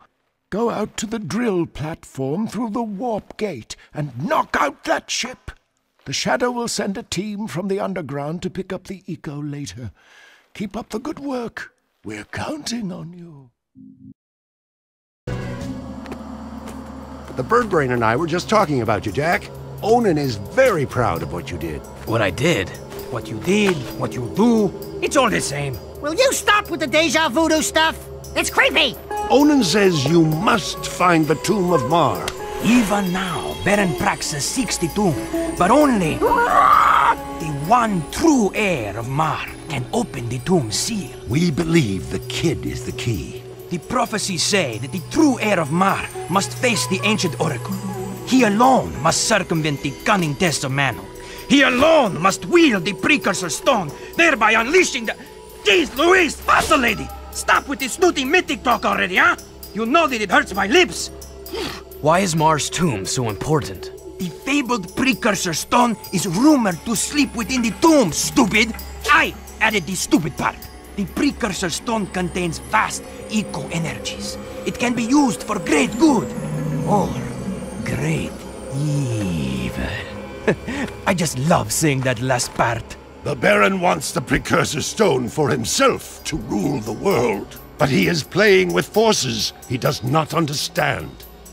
Go out to the drill platform through the warp gate and knock out that ship. The Shadow will send a team from the underground to pick up the eco later. Keep up the good work. We're counting on you. The Birdbrain and I were just talking about you, Jack. Onan is very proud of what you did. What I did? What you did? What you do? It's all the same. Will you stop with the deja voodoo stuff? It's creepy! Onan says you must find the Tomb of Mar. Even now, Baron Praxis seeks the tomb, but only the one true heir of Mar can open the tomb seal. We believe the kid is the key. The prophecies say that the true heir of Mar must face the ancient oracle. He alone must circumvent the cunning tests of Manu. He alone must wield the precursor stone, thereby unleashing the... Jeez Louise, faster lady! Stop with this snooty mythic talk already, huh? You know that it hurts my lips. Why is Mar's tomb so important? The fabled precursor stone is rumored to sleep within the tomb, stupid! I added the stupid part. The precursor stone contains vast eco-energies. It can be used for great good, or great evil. I just love saying that last part. The Baron wants the precursor stone for himself to rule the world. But he is playing with forces he does not understand.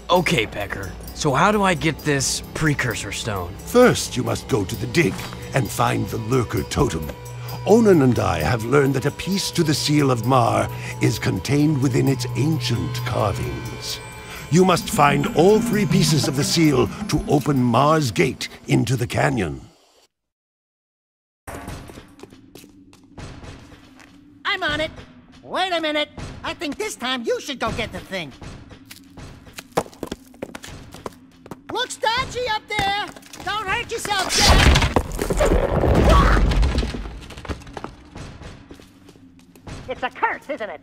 Okay, Pecker. So how do I get this precursor stone? First, you must go to the dig and find the lurker totem. Onan and I have learned that a piece to the seal of Mar is contained within its ancient carvings. You must find all 3 pieces of the seal to open Mar's gate into the canyon. I'm on it. Wait a minute. I think this time you should go get the thing. Looks dodgy up there. Don't hurt yourself, Jack. It's a curse, isn't it?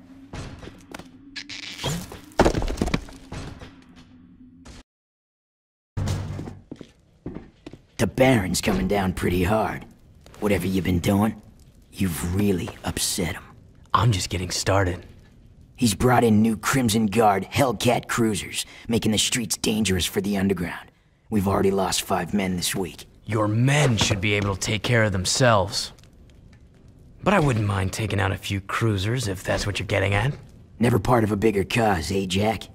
The Baron's coming down pretty hard. Whatever you've been doing, you've really upset him. I'm just getting started. He's brought in new Crimson Guard Hellcat cruisers, making the streets dangerous for the underground. We've already lost 5 men this week. Your men should be able to take care of themselves. But I wouldn't mind taking out a few cruisers if that's what you're getting at. Never part of a bigger cause, eh, Jack?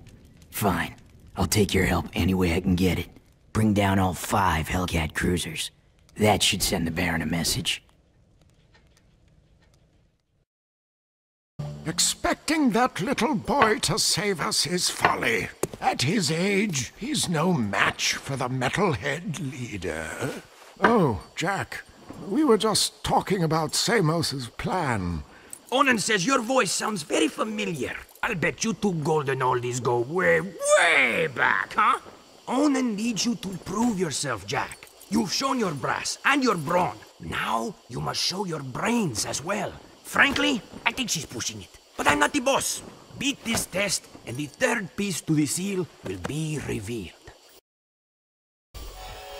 Fine. I'll take your help any way I can get it. Bring down all 5 Hellcat cruisers. That should send the Baron a message. Expecting that little boy to save us is folly. At his age, he's no match for the metalhead leader. Oh, Jack, we were just talking about Samos's plan. Onan says your voice sounds very familiar. I'll bet you 2 golden oldies go way, way back, huh? Onan needs you to prove yourself, Jack. You've shown your brass and your brawn. Now, you must show your brains as well. Frankly, I think she's pushing it. But I'm not the boss. Beat this test, and the 3rd piece to the seal will be revealed.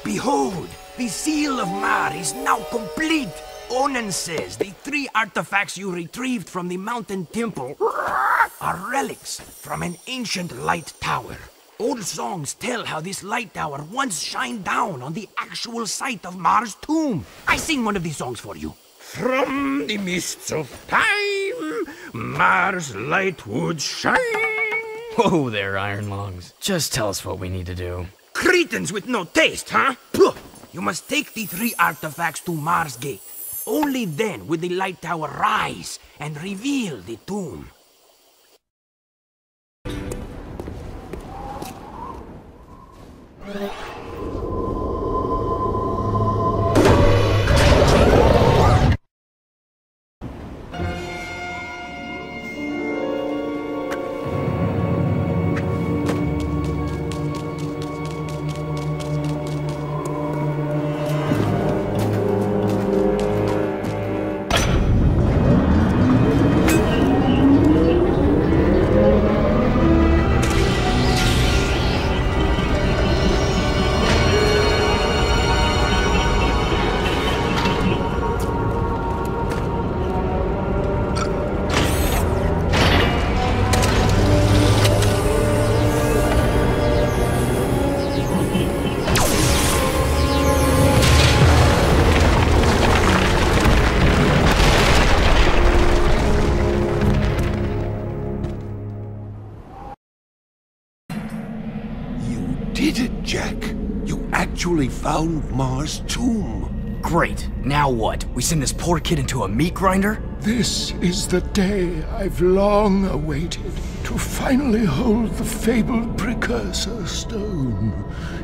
Behold, the seal of Mar is now complete. Onan says the 3 artifacts you retrieved from the mountain temple are relics from an ancient light tower. Old songs tell how this light tower once shined down on the actual site of Mar's tomb. I sing one of these songs for you. From the mists of time, Mars light would shine. Whoa there, Iron Lungs. Just tell us what we need to do. Cretins with no taste, huh? Puh. You must take the 3 artifacts to Mars Gate. Only then will the light tower rise and reveal the tomb. Actually found Mar's tomb. Great. Now what? We send this poor kid into a meat grinder? This is the day I've long awaited, to finally hold the fabled precursor stone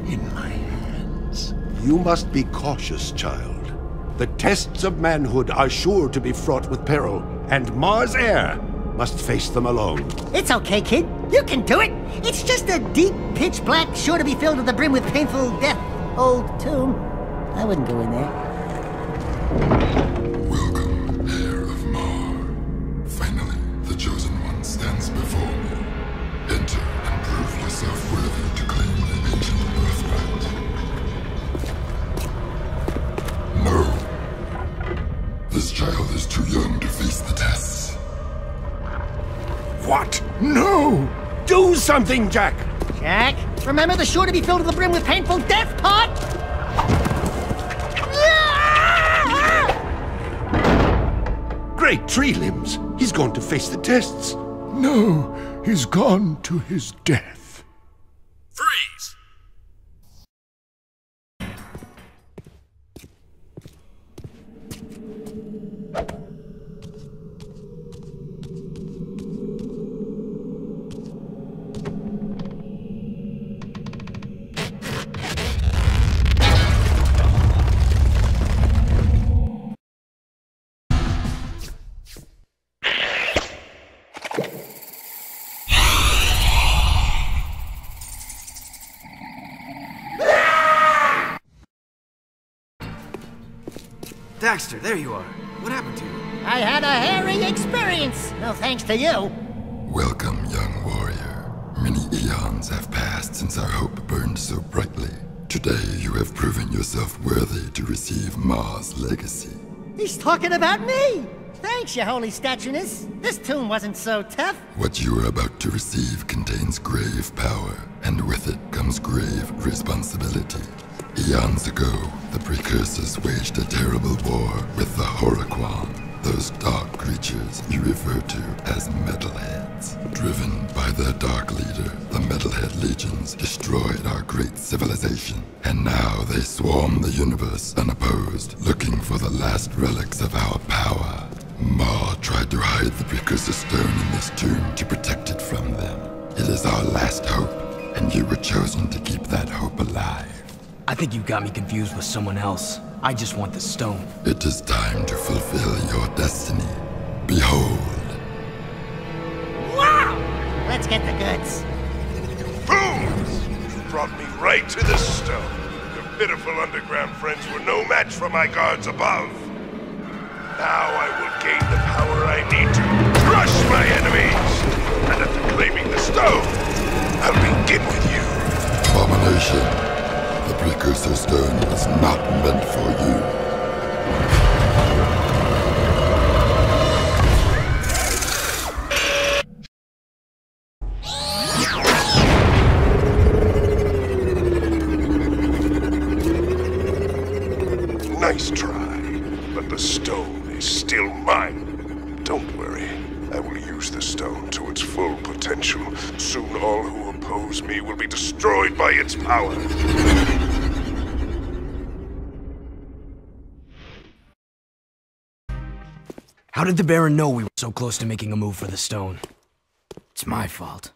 in my hands. You must be cautious, child. The tests of manhood are sure to be fraught with peril, and Mars heir must face them alone. It's okay, kid. You can do it. It's just a deep, pitch black, sure to be filled to the brim with painful death old tomb. I wouldn't go in there. Welcome, heir of Mar. Finally, the chosen one stands before me. Enter and prove yourself worthy to claim the ancient birthright. No. This child is too young to face the tests. What? No! Do something, Jack! Jack, remember the sure to be filled to the brim with painful death part? Great tree limbs! He's going to face the tests. No, he's gone to his death. For Daxter, there you are. What happened to you? I had a hairy experience. No thanks to you. Welcome, young warrior. Many eons have passed since our hope burned so brightly. Today you have proven yourself worthy to receive Mars' legacy. He's talking about me. Thanks, your holy statueness. This tomb wasn't so tough. What you are about to receive contains grave power, and with it comes grave responsibility. Eons ago, the Precursors waged a terrible war with the Horoquan, those dark creatures you refer to as Metalheads. Driven by their dark leader, the Metalhead Legions destroyed our great civilization, and now they swarm the universe unopposed, looking for the last relics of our power. Ma tried to hide the Precursor Stone in this tomb to protect it from them. It is our last hope, and you were chosen to keep that hope alive. I think you got me confused with someone else. I just want the stone. It is time to fulfill your destiny. Behold. Wow! Let's get the goods. Fools! You brought me right to the stone. Your pitiful underground friends were no match for my guards above. Now I will gain the power I need to crush my enemies! And after claiming the stone, I'll begin with you. Abomination. The Precursor Stone is not meant for you. Nice try, but the stone is still mine. Don't worry, I will use the stone to its full potential. Soon all who oppose me will be destroyed by its power. How did the Baron know we were so close to making a move for the stone? It's my fault.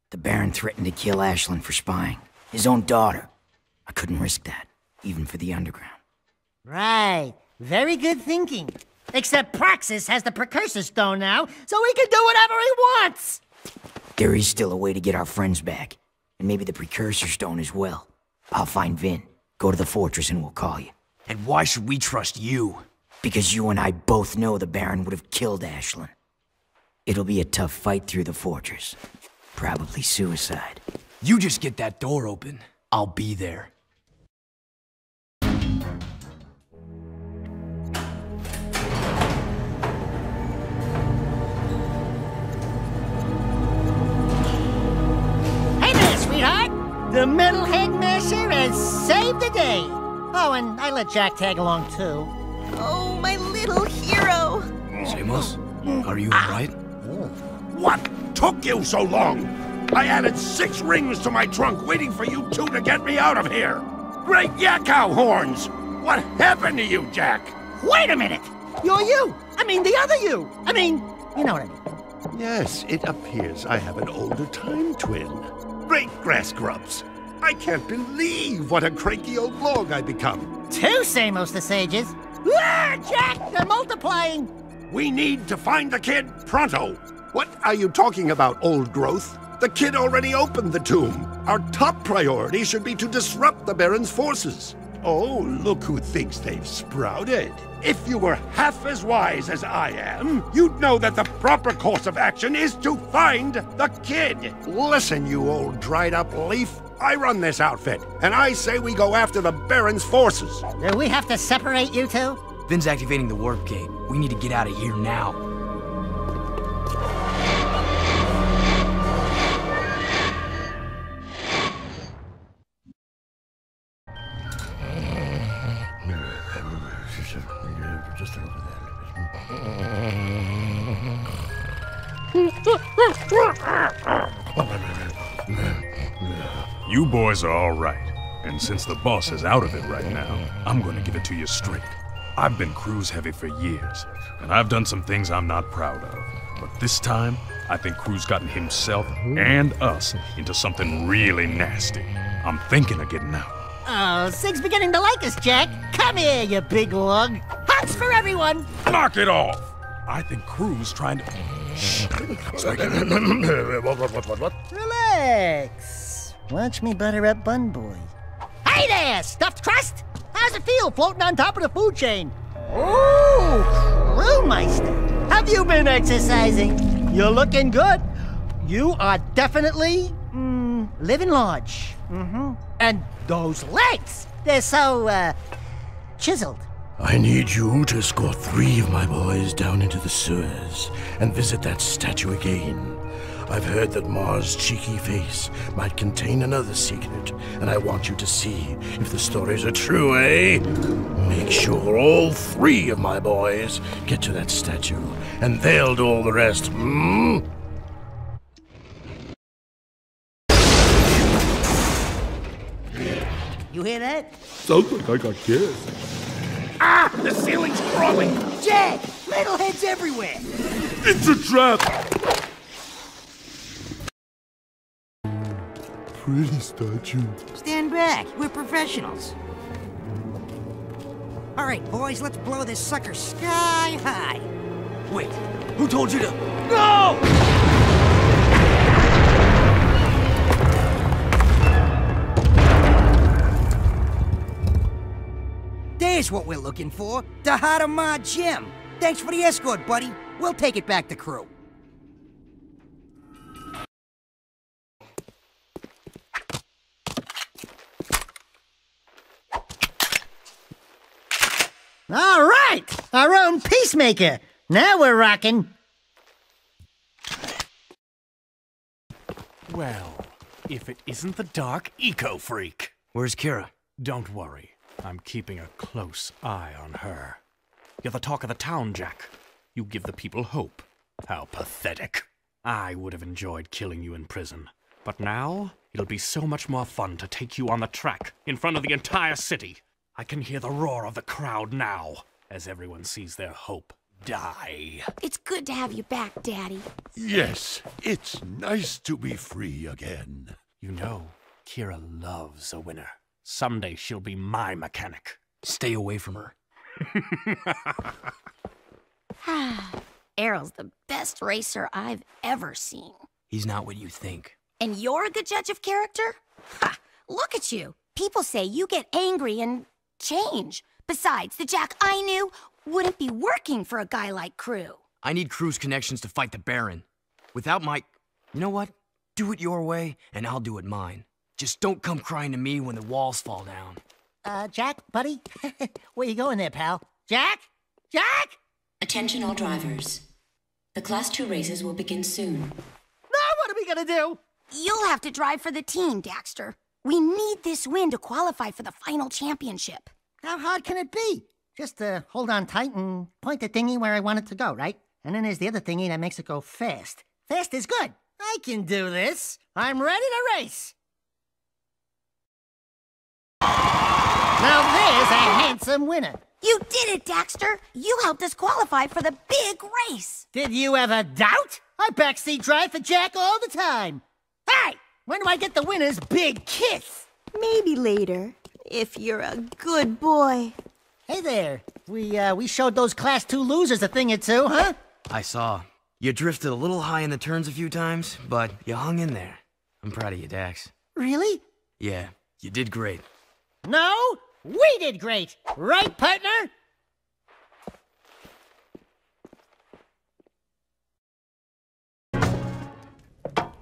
The Baron threatened to kill Ashlyn for spying. His own daughter. I couldn't risk that, even for the underground. Right. Very good thinking. Except Praxis has the Precursor Stone now, so he can do whatever he wants! There is still a way to get our friends back. And maybe the Precursor Stone as well. I'll find Vin. Go to the fortress and we'll call you. And why should we trust you? Because you and I both know the Baron would have killed Ashlyn. It'll be a tough fight through the fortress. Probably suicide. You just get that door open. I'll be there. Hey there, sweetheart! The Metalhead Masher has saved the day! Oh, and I let Jack tag along too. Oh, my little hero! Samos, are you alright? What took you so long? I added 6 rings to my trunk waiting for you two to get me out of here. Great Yakkow horns! What happened to you, Jack? Wait a minute! You're you! I mean, the other you! I mean, you know what I mean. Yes, it appears I have an older time twin. Great grass grubs. I can't believe what a cranky old log I've become. 2 Samos the Sages. Ah, Jack, they're multiplying! We need to find the kid pronto. What are you talking about, old growth? The kid already opened the tomb. Our top priority should be to disrupt the Baron's forces. Oh, look who thinks they've sprouted. If you were half as wise as I am, you'd know that the proper course of action is to find the kid. Listen, you old dried-up leaf. I run this outfit, and I say we go after the Baron's forces. Do we have to separate you two? Vin's activating the warp gate. We need to get out of here now. Just over You boys are all right. And since the boss is out of it right now, I'm gonna give it to you straight. I've been cruise heavy for years, and I've done some things I'm not proud of. But this time, I think Crew's gotten himself and us into something really nasty. I'm thinking of getting out. Oh, Sig's beginning to like us, Jack. Come here, you big lug. Hugs for everyone. Knock it off! I think Crew's trying to... Shh. What? Relax. Watch me butter up Bun Boy. Hey there, stuffed crust! How's it feel floating on top of the food chain? Ooh, Crewmeister. Have you been exercising? You're looking good. You are definitely living large. And those legs, they're so chiseled. I need you to escort 3 of my boys down into the sewers and visit that statue again. I've heard that Mars' cheeky face might contain another secret, and I want you to see if the stories are true, eh? Make sure all 3 of my boys get to that statue, and they'll do all the rest, You hear that? Sounds like I got kissed. Ah! The ceiling's crawling! Jack! Metalheads everywhere! It's a trap! Pretty statue. Stand back. We're professionals. All right, boys, let's blow this sucker sky high. Wait, who told you to... No! There's what we're looking for. The Hadamar Gem. Thanks for the escort, buddy. We'll take it back to crew. All right! Our own peacemaker. Now we're rocking. Well, if it isn't the Dark Eco-Freak. Where's Kira? Don't worry. I'm keeping a close eye on her. You're the talk of the town, Jack. You give the people hope. How pathetic. I would have enjoyed killing you in prison. But now, it'll be so much more fun to take you on the track, in front of the entire city. I can hear the roar of the crowd now, as everyone sees their hope die. It's good to have you back, Daddy. Yes, it's nice to be free again. You know, Kira loves a winner. Someday she'll be my mechanic. Stay away from her. Errol's the best racer I've ever seen. He's not what you think. And you're a good judge of character? Ha! Look at you. People say you get angry and change. Besides, the Jack I knew wouldn't be working for a guy like Crew. I need Crew's connections to fight the Baron. Without my... You know what? Do it your way, and I'll do it mine. Just don't come crying to me when the walls fall down. Jack, buddy? Where you going there, pal? Jack? Jack? Attention all drivers. The Class 2 races will begin soon. Now what are we gonna do? You'll have to drive for the team, Daxter. We need this win to qualify for the final championship. How hard can it be? Just hold on tight and point the thingy where I want it to go, right? And then there's the other thingy that makes it go fast. Fast is good. I can do this. I'm ready to race. Now there's a handsome winner. You did it, Daxter. You helped us qualify for the big race. Did you ever doubt? I backseat drive for Jack all the time. Hey, when do I get the winner's big kiss? Maybe later, if you're a good boy. Hey there. We showed those Class 2 losers a thing or two, huh? I saw. You drifted a little high in the turns a few times, but you hung in there. I'm proud of you, Dax. Really? Yeah, you did great. No, we did great. Right, partner?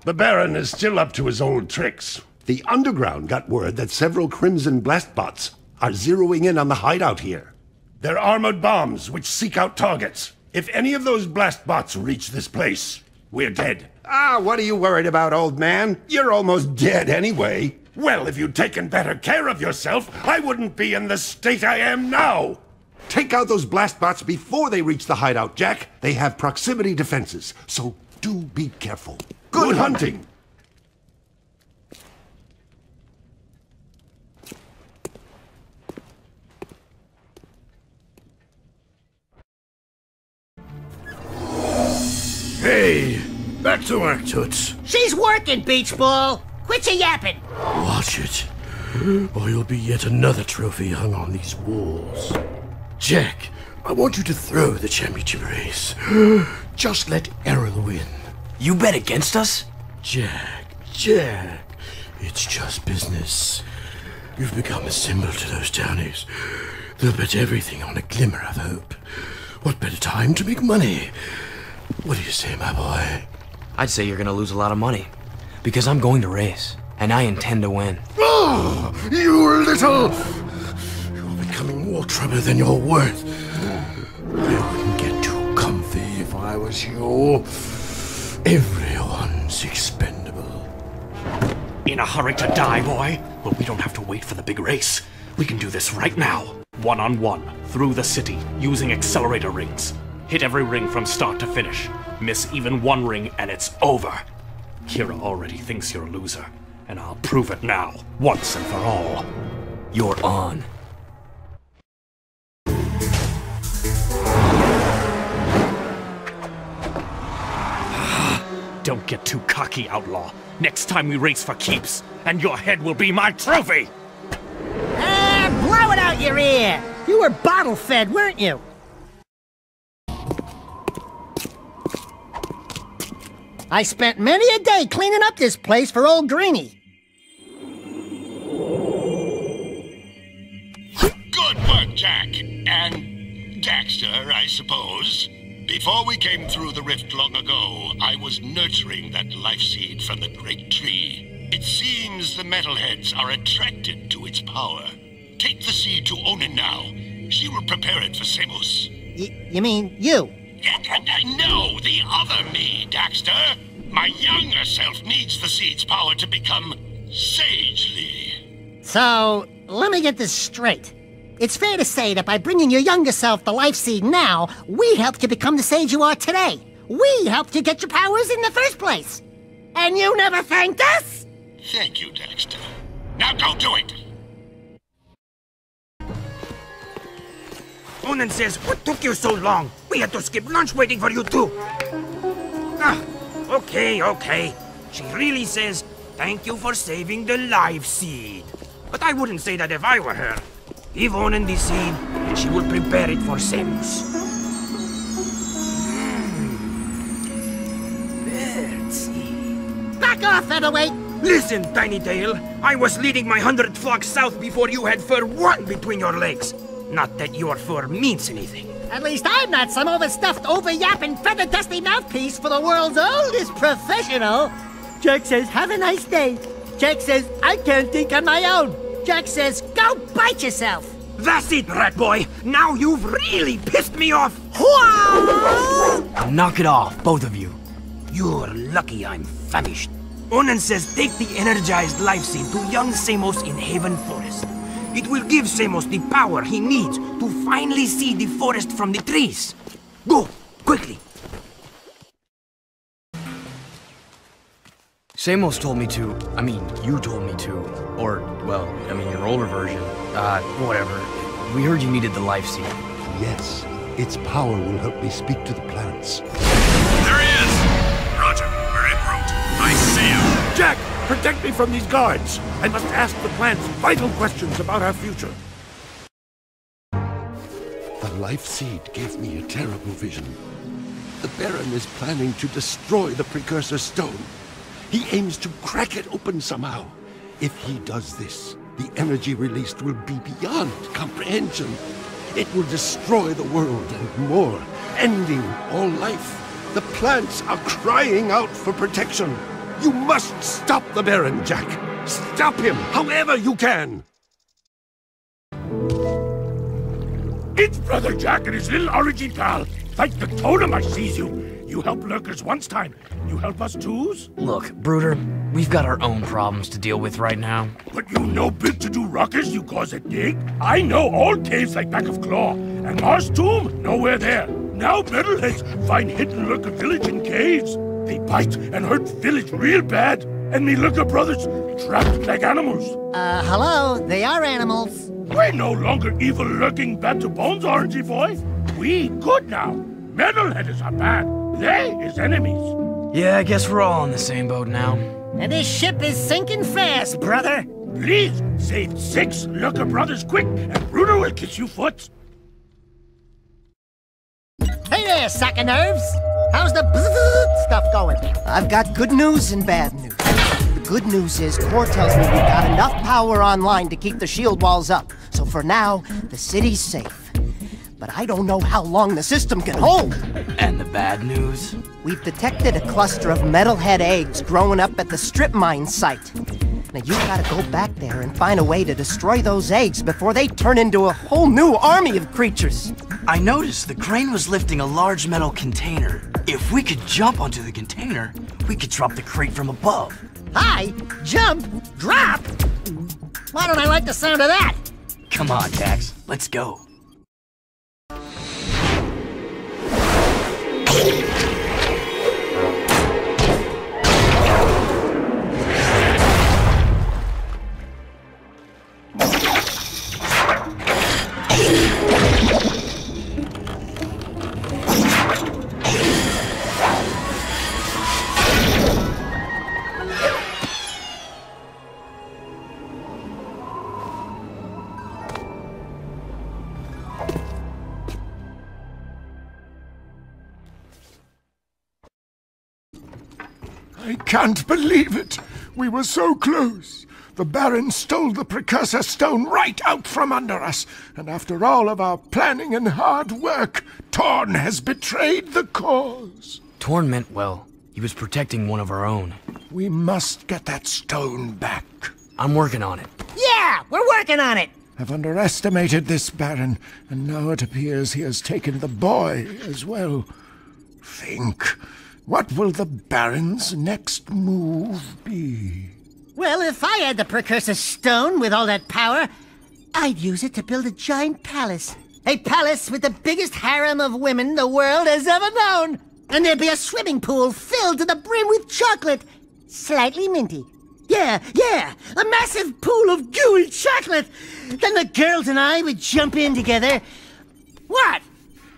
The Baron is still up to his old tricks. The Underground got word that several Crimson Blast bots are zeroing in on the hideout here. They're armored bombs which seek out targets. If any of those blast bots reach this place, we're dead. Ah, what are you worried about, old man? You're almost dead anyway. Well, if you'd taken better care of yourself, I wouldn't be in the state I am now. Take out those blast bots before they reach the hideout, Jack. They have proximity defenses, so do be careful. Good hunting! Hey, back to work, Toots. She's working, Beach Ball. Quit your yapping. Watch it, or you'll be yet another trophy hung on these walls. Jack, I want you to throw the championship race. Just let Errol win. You bet against us? Jack, it's just business. You've become a symbol to those townies. They'll bet everything on a glimmer of hope. What better time to make money? What do you say, my boy? I'd say you're gonna lose a lot of money. Because I'm going to race, and I intend to win. Oh, you little... You're becoming more trouble than you're worth. I wouldn't get too comfy if I was you. Everyone's expendable. In a hurry to die, boy? Well, we don't have to wait for the big race. We can do this right now. One-on-one, through the city, using accelerator rings. Hit every ring from start to finish. Miss even one ring and it's over. Kira already thinks you're a loser, and I'll prove it now, once and for all. You're on. Don't get too cocky, outlaw. Next time we race for keeps, and your head will be my trophy! Blow it out your ear! You were bottle-fed, weren't you? I spent many a day cleaning up this place for old Greenie. Good work, Jack. And Daxter, I suppose. Before we came through the rift long ago, I was nurturing that life seed from the great tree. It seems the metalheads are attracted to its power. Take the seed to Onin now. She will prepare it for Samos. You mean you? No, the other me, Daxter. My younger self needs the seed's power to become sagely. So, let me get this straight. It's fair to say that by bringing your younger self the life seed now, we helped you become the sage you are today. We helped you get your powers in the first place. And you never thanked us? Thank you, Daxter. Now go do it! Onin says, what took you so long? We had to skip lunch waiting for you too. Okay. She really says, thank you for saving the life seed. But I wouldn't say that if I were her. Give Onin the seed, and she will prepare it for Samos. Birdseed. Back off, featherweight! Listen, Tiny Tail. I was leading my 100 flocks south before you had fur one between your legs. Not that your fur means anything. At least I'm not some overstuffed, over-yapping, feather-dusty mouthpiece for the world's oldest professional. Jack says, have a nice day. Jack says, I can't think on my own. Jack says, go bite yourself. That's it, rat boy. Now you've really pissed me off. Knock it off, both of you. You're lucky I'm famished. Onin says take the energized life seed to young Samos in Haven Forest. It will give Samos the power he needs to finally see the forest from the trees. Go, quickly. Samos told me to, you told me to, or, well, your older version, whatever. We heard you needed the life seed. Yes, its power will help me speak to the plants. There he is! Roger, we're en route. I see him! Jack, protect me from these guards. I must ask the plants vital questions about our future. The life seed gave me a terrible vision. The Baron is planning to destroy the precursor stone. He aims to crack it open somehow. If he does this, the energy released will be beyond comprehension. It will destroy the world and more, ending all life. The plants are crying out for protection. You must stop the Baron, Jack. Stop him, however you can. It's Brother Jack and his little origin pal. Thank the totem I sees you. You helped lurkers once time. You help us twos? Look, Brooder, we've got our own problems to deal with right now. But you know big to-do ruckus you cause it dig? I know old caves like Back of Claw, and Mars Tomb, nowhere there. Now metalheads find hidden lurker village in caves. They bite and hurt village real bad, and me lurker brothers trapped like animals. Hello, they are animals. We're no longer evil lurking bad to bones, orangey boy. We good now. Metalheads are bad. They is enemies. Yeah, I guess we're all on the same boat now. And this ship is sinking fast, brother. Please, save 6 lurker brothers quick, and Bruder will kiss you foot. Hey there, sack of nerves. How's the stuff going? I've got good news and bad news. The good news is Core tells me we've got enough power online to keep the shield walls up. So for now, the city's safe. But I don't know how long the system can hold. And the bad news? We've detected a cluster of metalhead eggs growing up at the strip mine site. Now you gotta go back there and find a way to destroy those eggs before they turn into a whole new army of creatures. I noticed the crane was lifting a large metal container. If we could jump onto the container, we could drop the crate from above. Hi, jump, drop. Why don't I like the sound of that? Come on, Dax, let's go. I can't believe it! We were so close! The Baron stole the precursor stone right out from under us, and after all of our planning and hard work, Torn has betrayed the cause. Torn meant well. He was protecting one of our own. We must get that stone back. I'm working on it. Yeah, we're working on it. I've underestimated this Baron, and now it appears he has taken the boy as well. Think, what will the Baron's next move be? Well, if I had the precursor stone with all that power, I'd use it to build a giant palace. A palace with the biggest harem of women the world has ever known. And there'd be a swimming pool filled to the brim with chocolate. Slightly minty. Yeah, a massive pool of gooey chocolate. Then the girls and I would jump in together. What?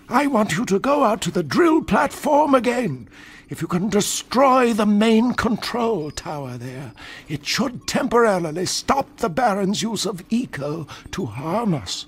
I want you to go out to the drill platform again. If you can destroy the main control tower there, it should temporarily stop the Baron's use of eco to harm us.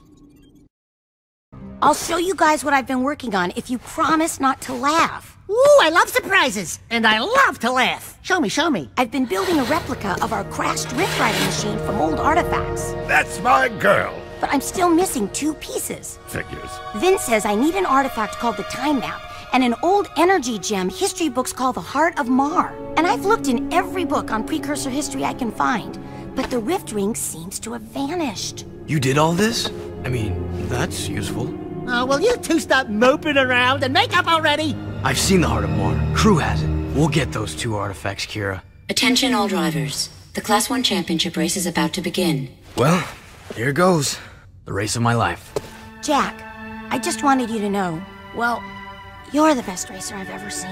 I'll show you guys what I've been working on if you promise not to laugh. Ooh, I love surprises, and I love to laugh. Show me. I've been building a replica of our crashed rift riding machine from old artifacts. That's my girl. But I'm still missing 2 pieces. Figures. Vince says I need an artifact called the Time Map, and an old energy gem history books called the Heart of Mar. And I've looked in every book on precursor history I can find, but the rift ring seems to have vanished. You did all this? I mean, that's useful. Oh, will you two stop moping around and make up already? I've seen the Heart of Mar. Crew has it. We'll get those 2 artifacts, Kira. Attention all drivers. The Class 1 championship race is about to begin. Well, here goes. The race of my life. Jack, I just wanted you to know, well, you're the best racer I've ever seen.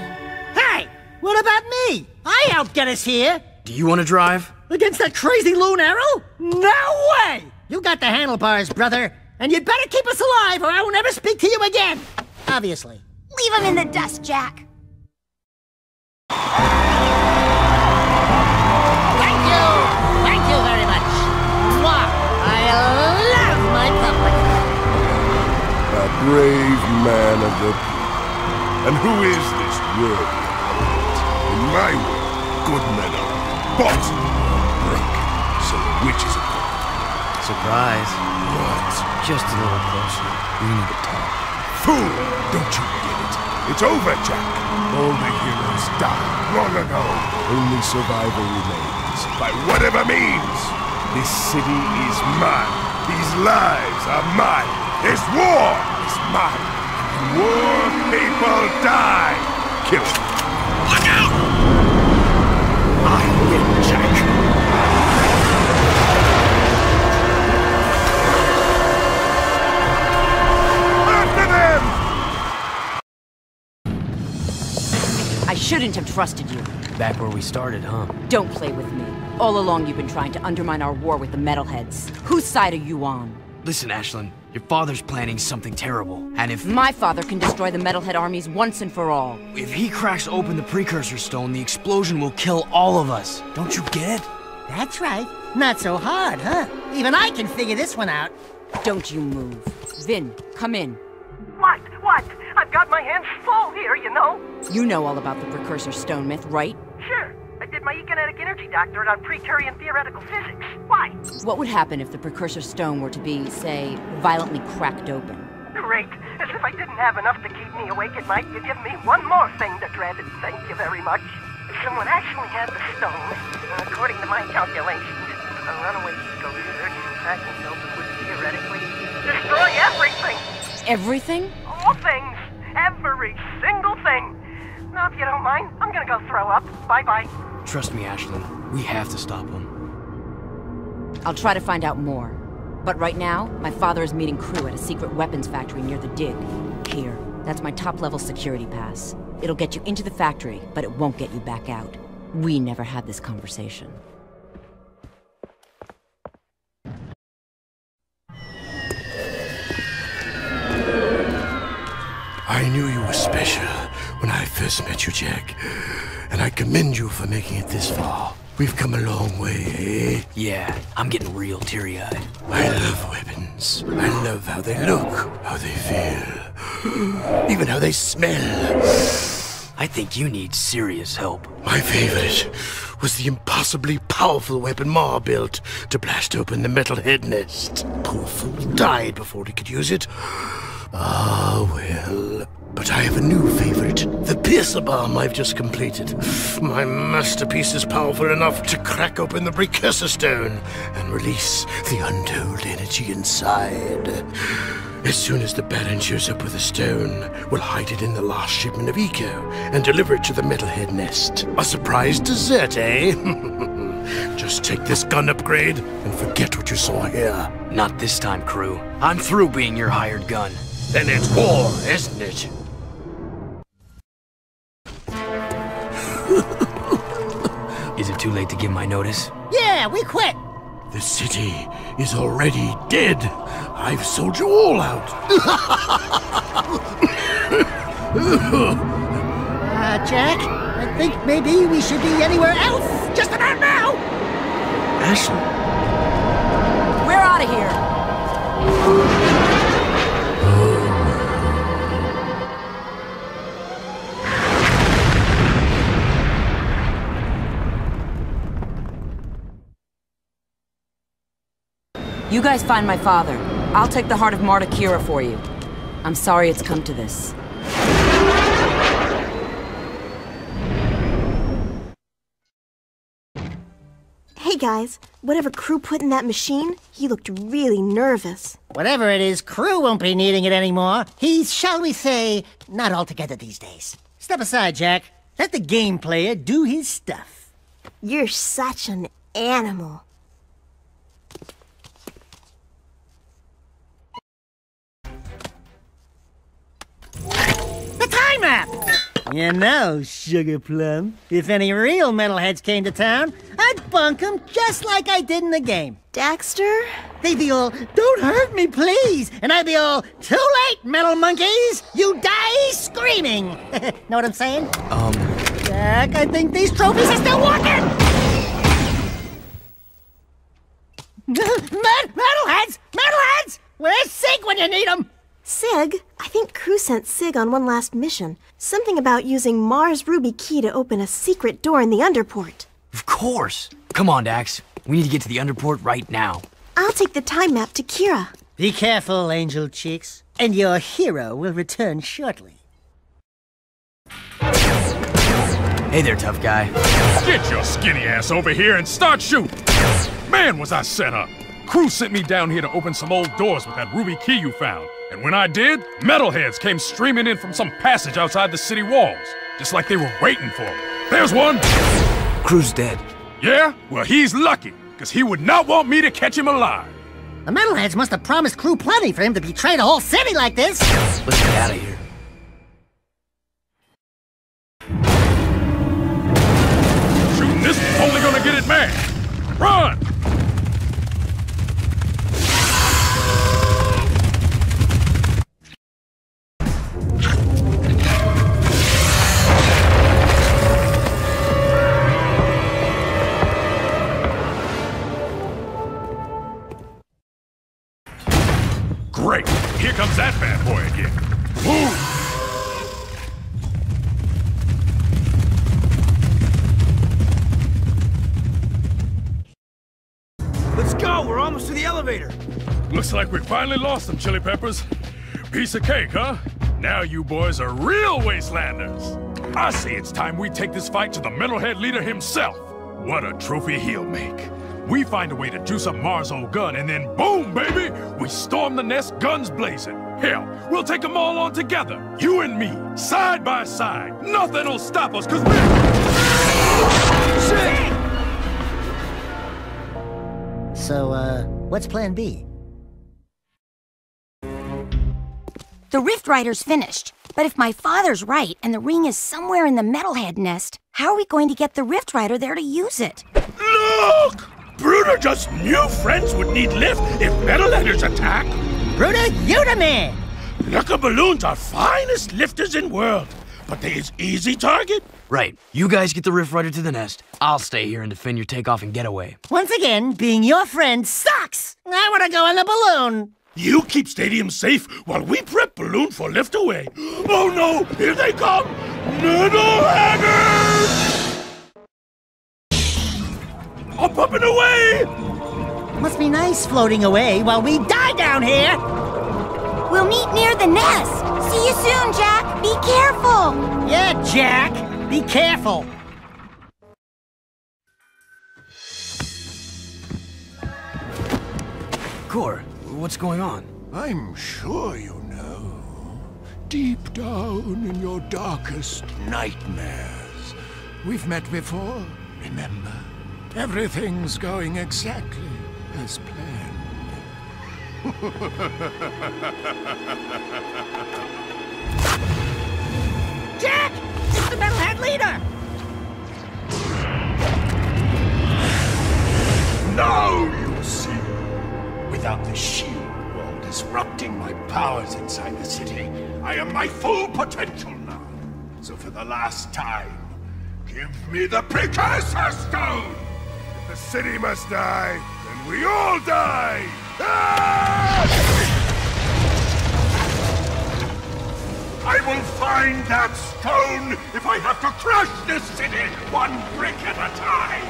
Hey, what about me? I outget us here. Do you want to drive? Against that crazy loon arrow? No way! You got the handlebars, brother. And you'd better keep us alive or I will never speak to you again. Obviously. Leave him in the dust, Jack. Thank you very much. Mwah. I love my public. A brave man of the people. And who is this worthy opponent? In my world, good men are bought or broken. So which is it? Surprise. What? Just a little closer. We need to talk. Fool! Don't you get it? It's over, Jack. All the heroes died long ago. Only survival remains, by whatever means. This city is mine. These lives are mine. This war is mine. War people die. Kill them. Look out! I win, Jack. I shouldn't have trusted you. Back where we started, huh? Don't play with me. All along you've been trying to undermine our war with the metalheads. Whose side are you on? Listen, Ashlyn. Your father's planning something terrible. And if... My father can destroy the metalhead armies once and for all. If he cracks open the precursor stone, the explosion will kill all of us. Don't you get it? That's right. Not so hard, huh? Even I can figure this one out. Don't you move. Vin, come in. What? I've got my hands full here, you know. You know all about the precursor stone myth, right? Sure. I did my economic energy doctorate on pre-Curian theoretical physics. Why? What would happen if the precursor stone were to be, say, violently cracked open? Great. As if I didn't have enough to keep me awake at night, you give me one more thing to dread. Thank you very much. If someone actually had the stone, according to my calculations, a runaway ego surge in fragment would theoretically destroy everything. Everything? All things. Every single thing. Now, if you don't mind, I'm gonna go throw up. Bye-bye. Trust me, Ashley. We have to stop him. I'll try to find out more. But right now, my father is meeting crew at a secret weapons factory near the dig. Here, that's my top-level security pass. It'll get you into the factory, but it won't get you back out. We never had this conversation. I knew you were special when I first met you, Jack. And I commend you for making it this far. We've come a long way, eh? Yeah, I'm getting real teary-eyed. I love weapons. I love how they look, how they feel, even how they smell. I think you need serious help. My favorite was the impossibly powerful weapon Ma built to blast open the metal head nest. Poor fool died before he could use it. Ah, well. But I have a new favorite. The piercer bomb I've just completed. My masterpiece is powerful enough to crack open the precursor stone and release the untold energy inside. As soon as the Baron shows up with a stone, we'll hide it in the last shipment of Eco and deliver it to the metalhead nest. A surprise dessert, eh? Just take this gun upgrade and forget what you saw here. Not this time, crew. I'm through being your hired gun. Then it's war, isn't it? Is it too late to give my notice? Yeah, we quit. The city is already dead. I've sold you all out. Jack, I think maybe we should be anywhere else just about now. Ashley. We're out of here. You guys find my father. I'll take the heart of Marta Kira for you. I'm sorry it's come to this. Hey guys, whatever Crew put in that machine, he looked really nervous. Whatever it is, Crew won't be needing it anymore. He's, shall we say, not altogether these days. Step aside, Jack. Let the game player do his stuff. You're such an animal. The time map! You know, Sugar Plum, if any real metalheads came to town, I'd bunk them just like I did in the game. Daxter? They'd be all, don't hurt me, please! And I'd be all, too late, metal monkeys! You die screaming! Know what I'm saying? Jack, I think these trophies are still working! Metalheads! Metalheads! Where's Sig when you need him? Sig? I think Crew sent Sig on one last mission. Something about using Mars Ruby Key to open a secret door in the underport. Of course! Come on, Dax. We need to get to the underport right now. I'll take the time map to Kira. Be careful, Angel Cheeks, and your hero will return shortly. Hey there, tough guy. Get your skinny ass over here and start shooting! Man, was I set up! Crew sent me down here to open some old doors with that ruby key you found. And when I did, metalheads came streaming in from some passage outside the city walls. Just like they were waiting for me. There's one! Crew's dead. Yeah? Well, he's lucky, because he would not want me to catch him alive. The metalheads must have promised Crew plenty for him to betray the whole city like this. Let's get out of here. Shooting this is only gonna get it mad. Run! Great! Here comes that bad boy again. Move! Looks like we finally lost them, Chili Peppers. Piece of cake, huh? Now you boys are real Wastelanders. I say it's time we take this fight to the metalhead leader himself. What a trophy he'll make. We find a way to juice up Mars' old gun, and then boom, baby! We storm the nest, guns blazing. Hell, we'll take them all on together. You and me, side by side. Nothing'll stop us, 'cause we... Shit! So, what's plan B? The Rift Rider's finished. But if my father's right and the ring is somewhere in the Metalhead nest, how are we going to get the Rift Rider there to use it? Look! Bruder just knew friends would need lift if Metalheaders attack. Bruder, you the man! Lurker balloons are finest lifters in world, but they is easy target. Right. You guys get the Rift Rider to the nest. I'll stay here and defend your takeoff and getaway. Once again, being your friend sucks! I wanna go in the balloon! You keep Stadium safe while we prep balloon for lift away. Oh no! Here they come! Metalheaders! Up and away! Must be nice floating away while we die down here! We'll meet near the nest! See you soon, Jack! Be careful! Yeah, Jack! Be careful! Core, what's going on? I'm sure you know. Deep down in your darkest nightmares. We've met before, remember? Everything's going exactly as planned. Jack! It's the Metalhead leader! Now you see. Without the shield wall disrupting my powers inside the city, I am my full potential now. So for the last time, give me the Precursor Stone! If the city must die, then we all die! Ah! I will find that stone if I have to crush this city one brick at a time!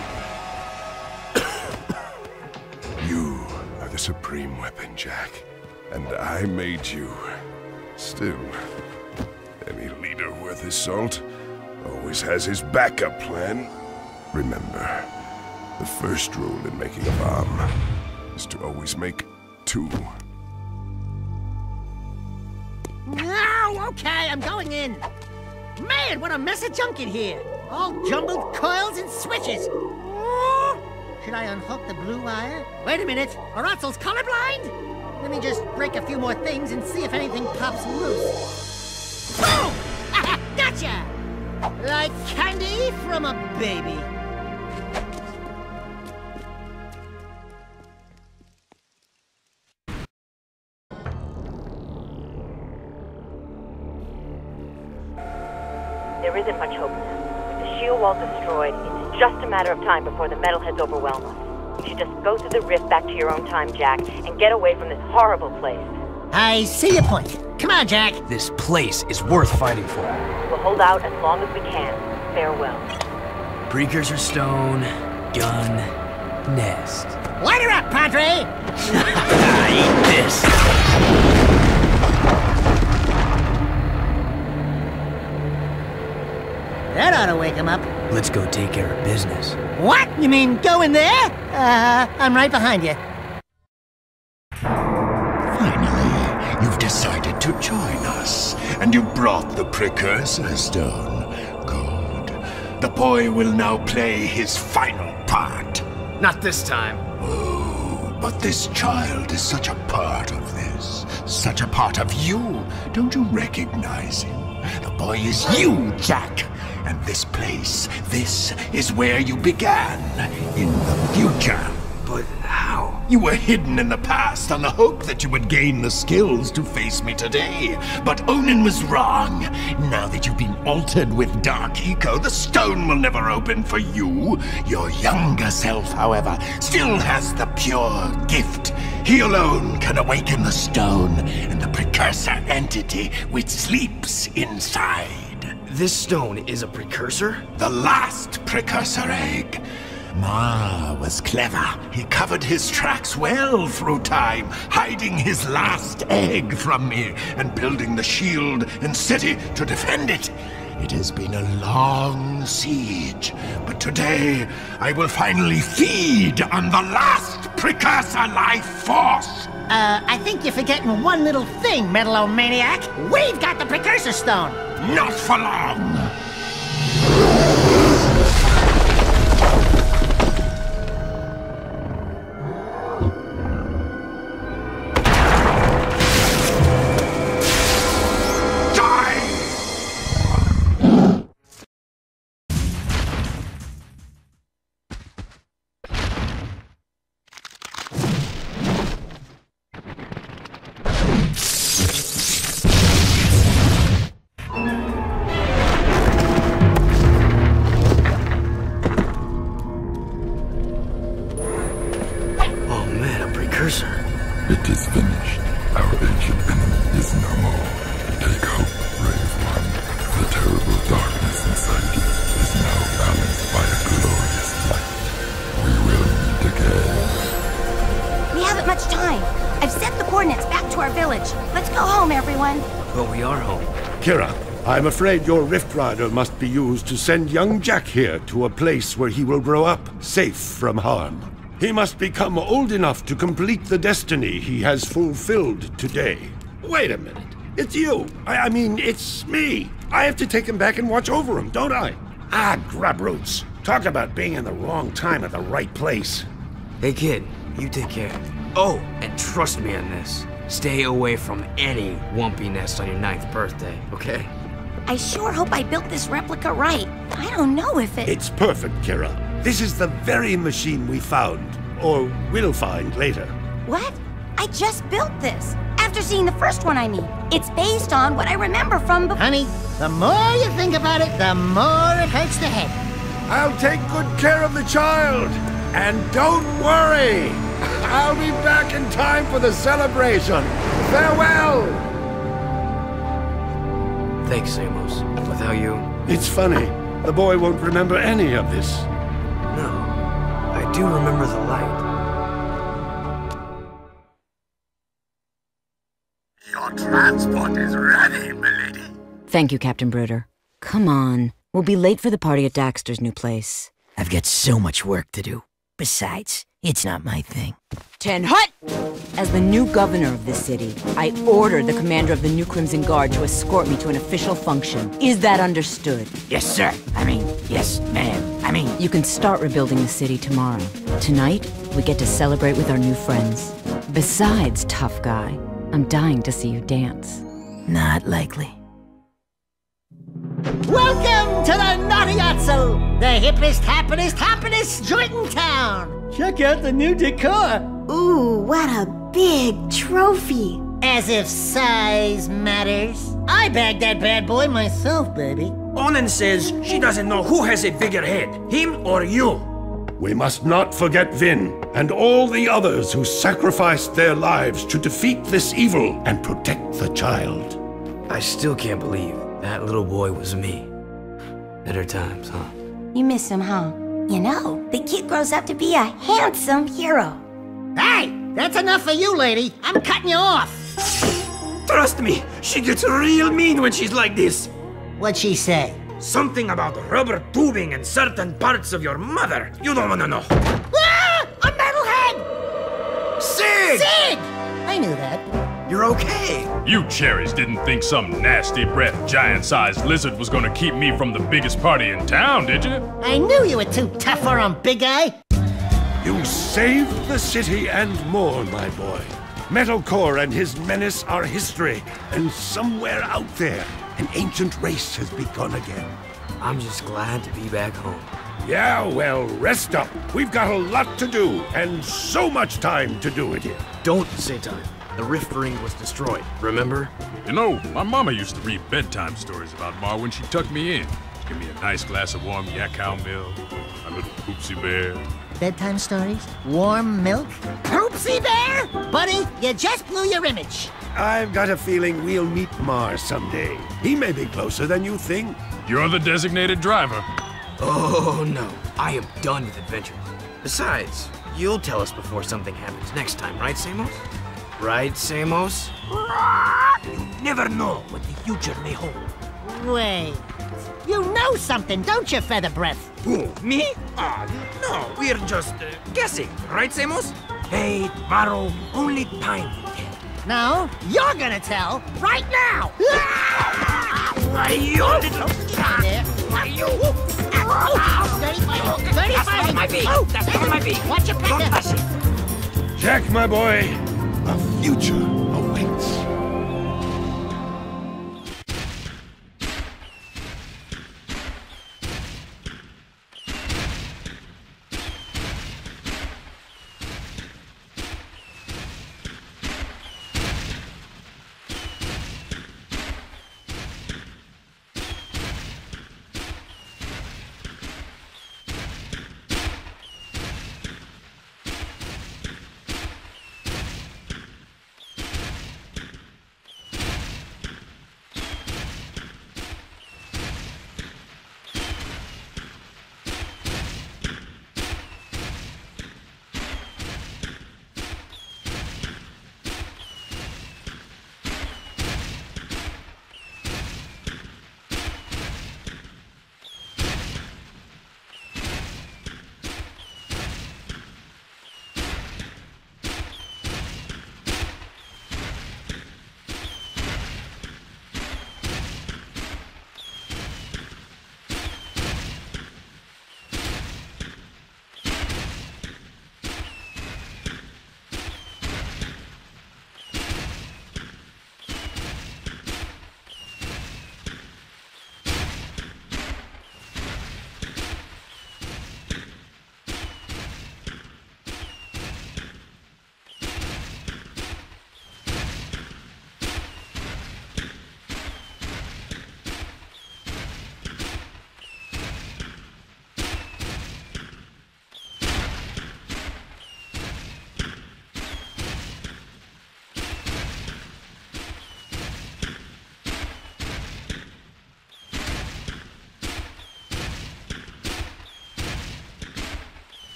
You are the supreme weapon, Jack. And I made you. Still, any leader worth his salt always has his backup plan. Remember, the first rule in making a bomb is to always make two. No, okay, I'm going in. Man, what a mess of junk in here. All jumbled coils and switches. Should I unhook the blue wire? Wait a minute, are Otzel's colorblind? Let me just break a few more things and see if anything pops loose. Boom! Gotcha! Like candy from a baby. There isn't much hope now. With the shield wall destroyed, it's just a matter of time before the metalheads overwhelm us. You should just go through the rift back to your own time, Jack, and get away from this horrible place. I see your point. Come on, Jack. This place is worth fighting for. We'll hold out as long as we can. Farewell. Precursor stone, gun, nest. Light her up, Padre! Eat this! That ought to wake him up. Let's go take care of business. What? You mean go in there? I'm right behind you. Finally, you've decided to join us, and you brought the Precursor Stone. Good. The boy will now play his final part. Not this time. Oh, but this child is such a part of this. Such a part of you. Don't you recognize him? The boy is you, Jack. And this place, this is where you began, in the future. But how? You were hidden in the past on the hope that you would gain the skills to face me today. But Onin was wrong. Now that you've been altered with Dark Eco, the stone will never open for you. Your younger self, however, still has the pure gift. He alone can awaken the stone and the precursor entity which sleeps inside. This stone is a precursor? The last precursor egg. Ma was clever. He covered his tracks well through time, hiding his last egg from me and building the shield and city to defend it. It has been a long siege, but today I will finally feed on the last precursor life force. I think you're forgetting one little thing, Metalomaniac. We've got the precursor stone. Not for long. It is finished. Our ancient enemy is no more. Take hope, brave one. The terrible darkness inside you is now balanced by a glorious light. We will meet again. We haven't much time. I've sent the coordinates back to our village. Let's go home, everyone. But we are home. Kira, I'm afraid your Rift Rider must be used to send young Jack here to a place where he will grow up, safe from harm. He must become old enough to complete the destiny he has fulfilled today. Wait a minute. It's you. I mean, it's me. I have to take him back and watch over him, don't I? Ah, grubroots. Talk about being in the wrong time at the right place. Hey kid, you take care. Oh, and trust me on this. Stay away from any wumpy nest on your 9th birthday, okay? I sure hope I built this replica right. I don't know if it... It's perfect, Kira. This is the very machine we found, or will find later. What? I just built this. After seeing the first one, I mean. It's based on what I remember from before. Honey, the more you think about it, the more it hurts the head. I'll take good care of the child. And don't worry. I'll be back in time for the celebration. Farewell. Thanks, Amos. Without you... It's funny. The boy won't remember any of this. No. I do remember the light. Your transport is ready, milady. Thank you, Captain Bruder. Come on. We'll be late for the party at Daxter's new place. I've got so much work to do. Besides, it's not my thing. Ten Hut! As the new governor of this city, I ordered the commander of the New Crimson Guard to escort me to an official function. Is that understood? Yes, sir. Yes, ma'am. You can start rebuilding the city tomorrow. Tonight, we get to celebrate with our new friends. Besides, tough guy, I'm dying to see you dance. Not likely. Welcome to the Naughty Otso, the hippest, happiest joint in town. Check out the new decor. Ooh, what a big trophy. As if size matters. I bagged that bad boy myself, baby. Onan says she doesn't know who has a bigger head, him or you. We must not forget Vin and all the others who sacrificed their lives to defeat this evil and protect the child. I still can't believe that little boy was me. Better times, huh? You miss him, huh? You know, the kid grows up to be a handsome hero. Hey, that's enough for you, lady. I'm cutting you off. Trust me, she gets real mean when she's like this. What'd she say? Something about rubber tubing and certain parts of your mother. You don't want to know. Ah! A metalhead! Sig! Sig! I knew that. You're okay. You cherries didn't think some nasty breath, giant-sized lizard was gonna keep me from the biggest party in town, did you? I knew you were too tough for him, big guy. You saved the city and more, my boy. Metalcore and his menace are history, and somewhere out there, an ancient race has begun again. I'm just glad to be back home. Yeah, well, rest up. We've got a lot to do, and so much time to do it in. Don't say time. The Rift Ring was destroyed, remember? You know, my mama used to read bedtime stories about Ma when she tucked me in. She'd give me a nice glass of warm yakao milk, my little poopsie bear. Bedtime stories? Warm milk? Poopsie bear? Buddy, you just blew your image. I've got a feeling we'll meet Mar someday. He may be closer than you think. You're the designated driver. Oh, no. I am done with adventure. Besides, you'll tell us before something happens next time, right, Samos? Right, Samos? You never know what the future may hold. Wait. You know something, don't you, Feather Breath? Who, me? No, we're just guessing, right, Samos? Hey, tomorrow, only time will tell. No, you're gonna tell right now! Why, you little... Why, you... 35! That's on my feet! That's on my feet! Watch your Don't pecker! touch it! Jack, my boy, a future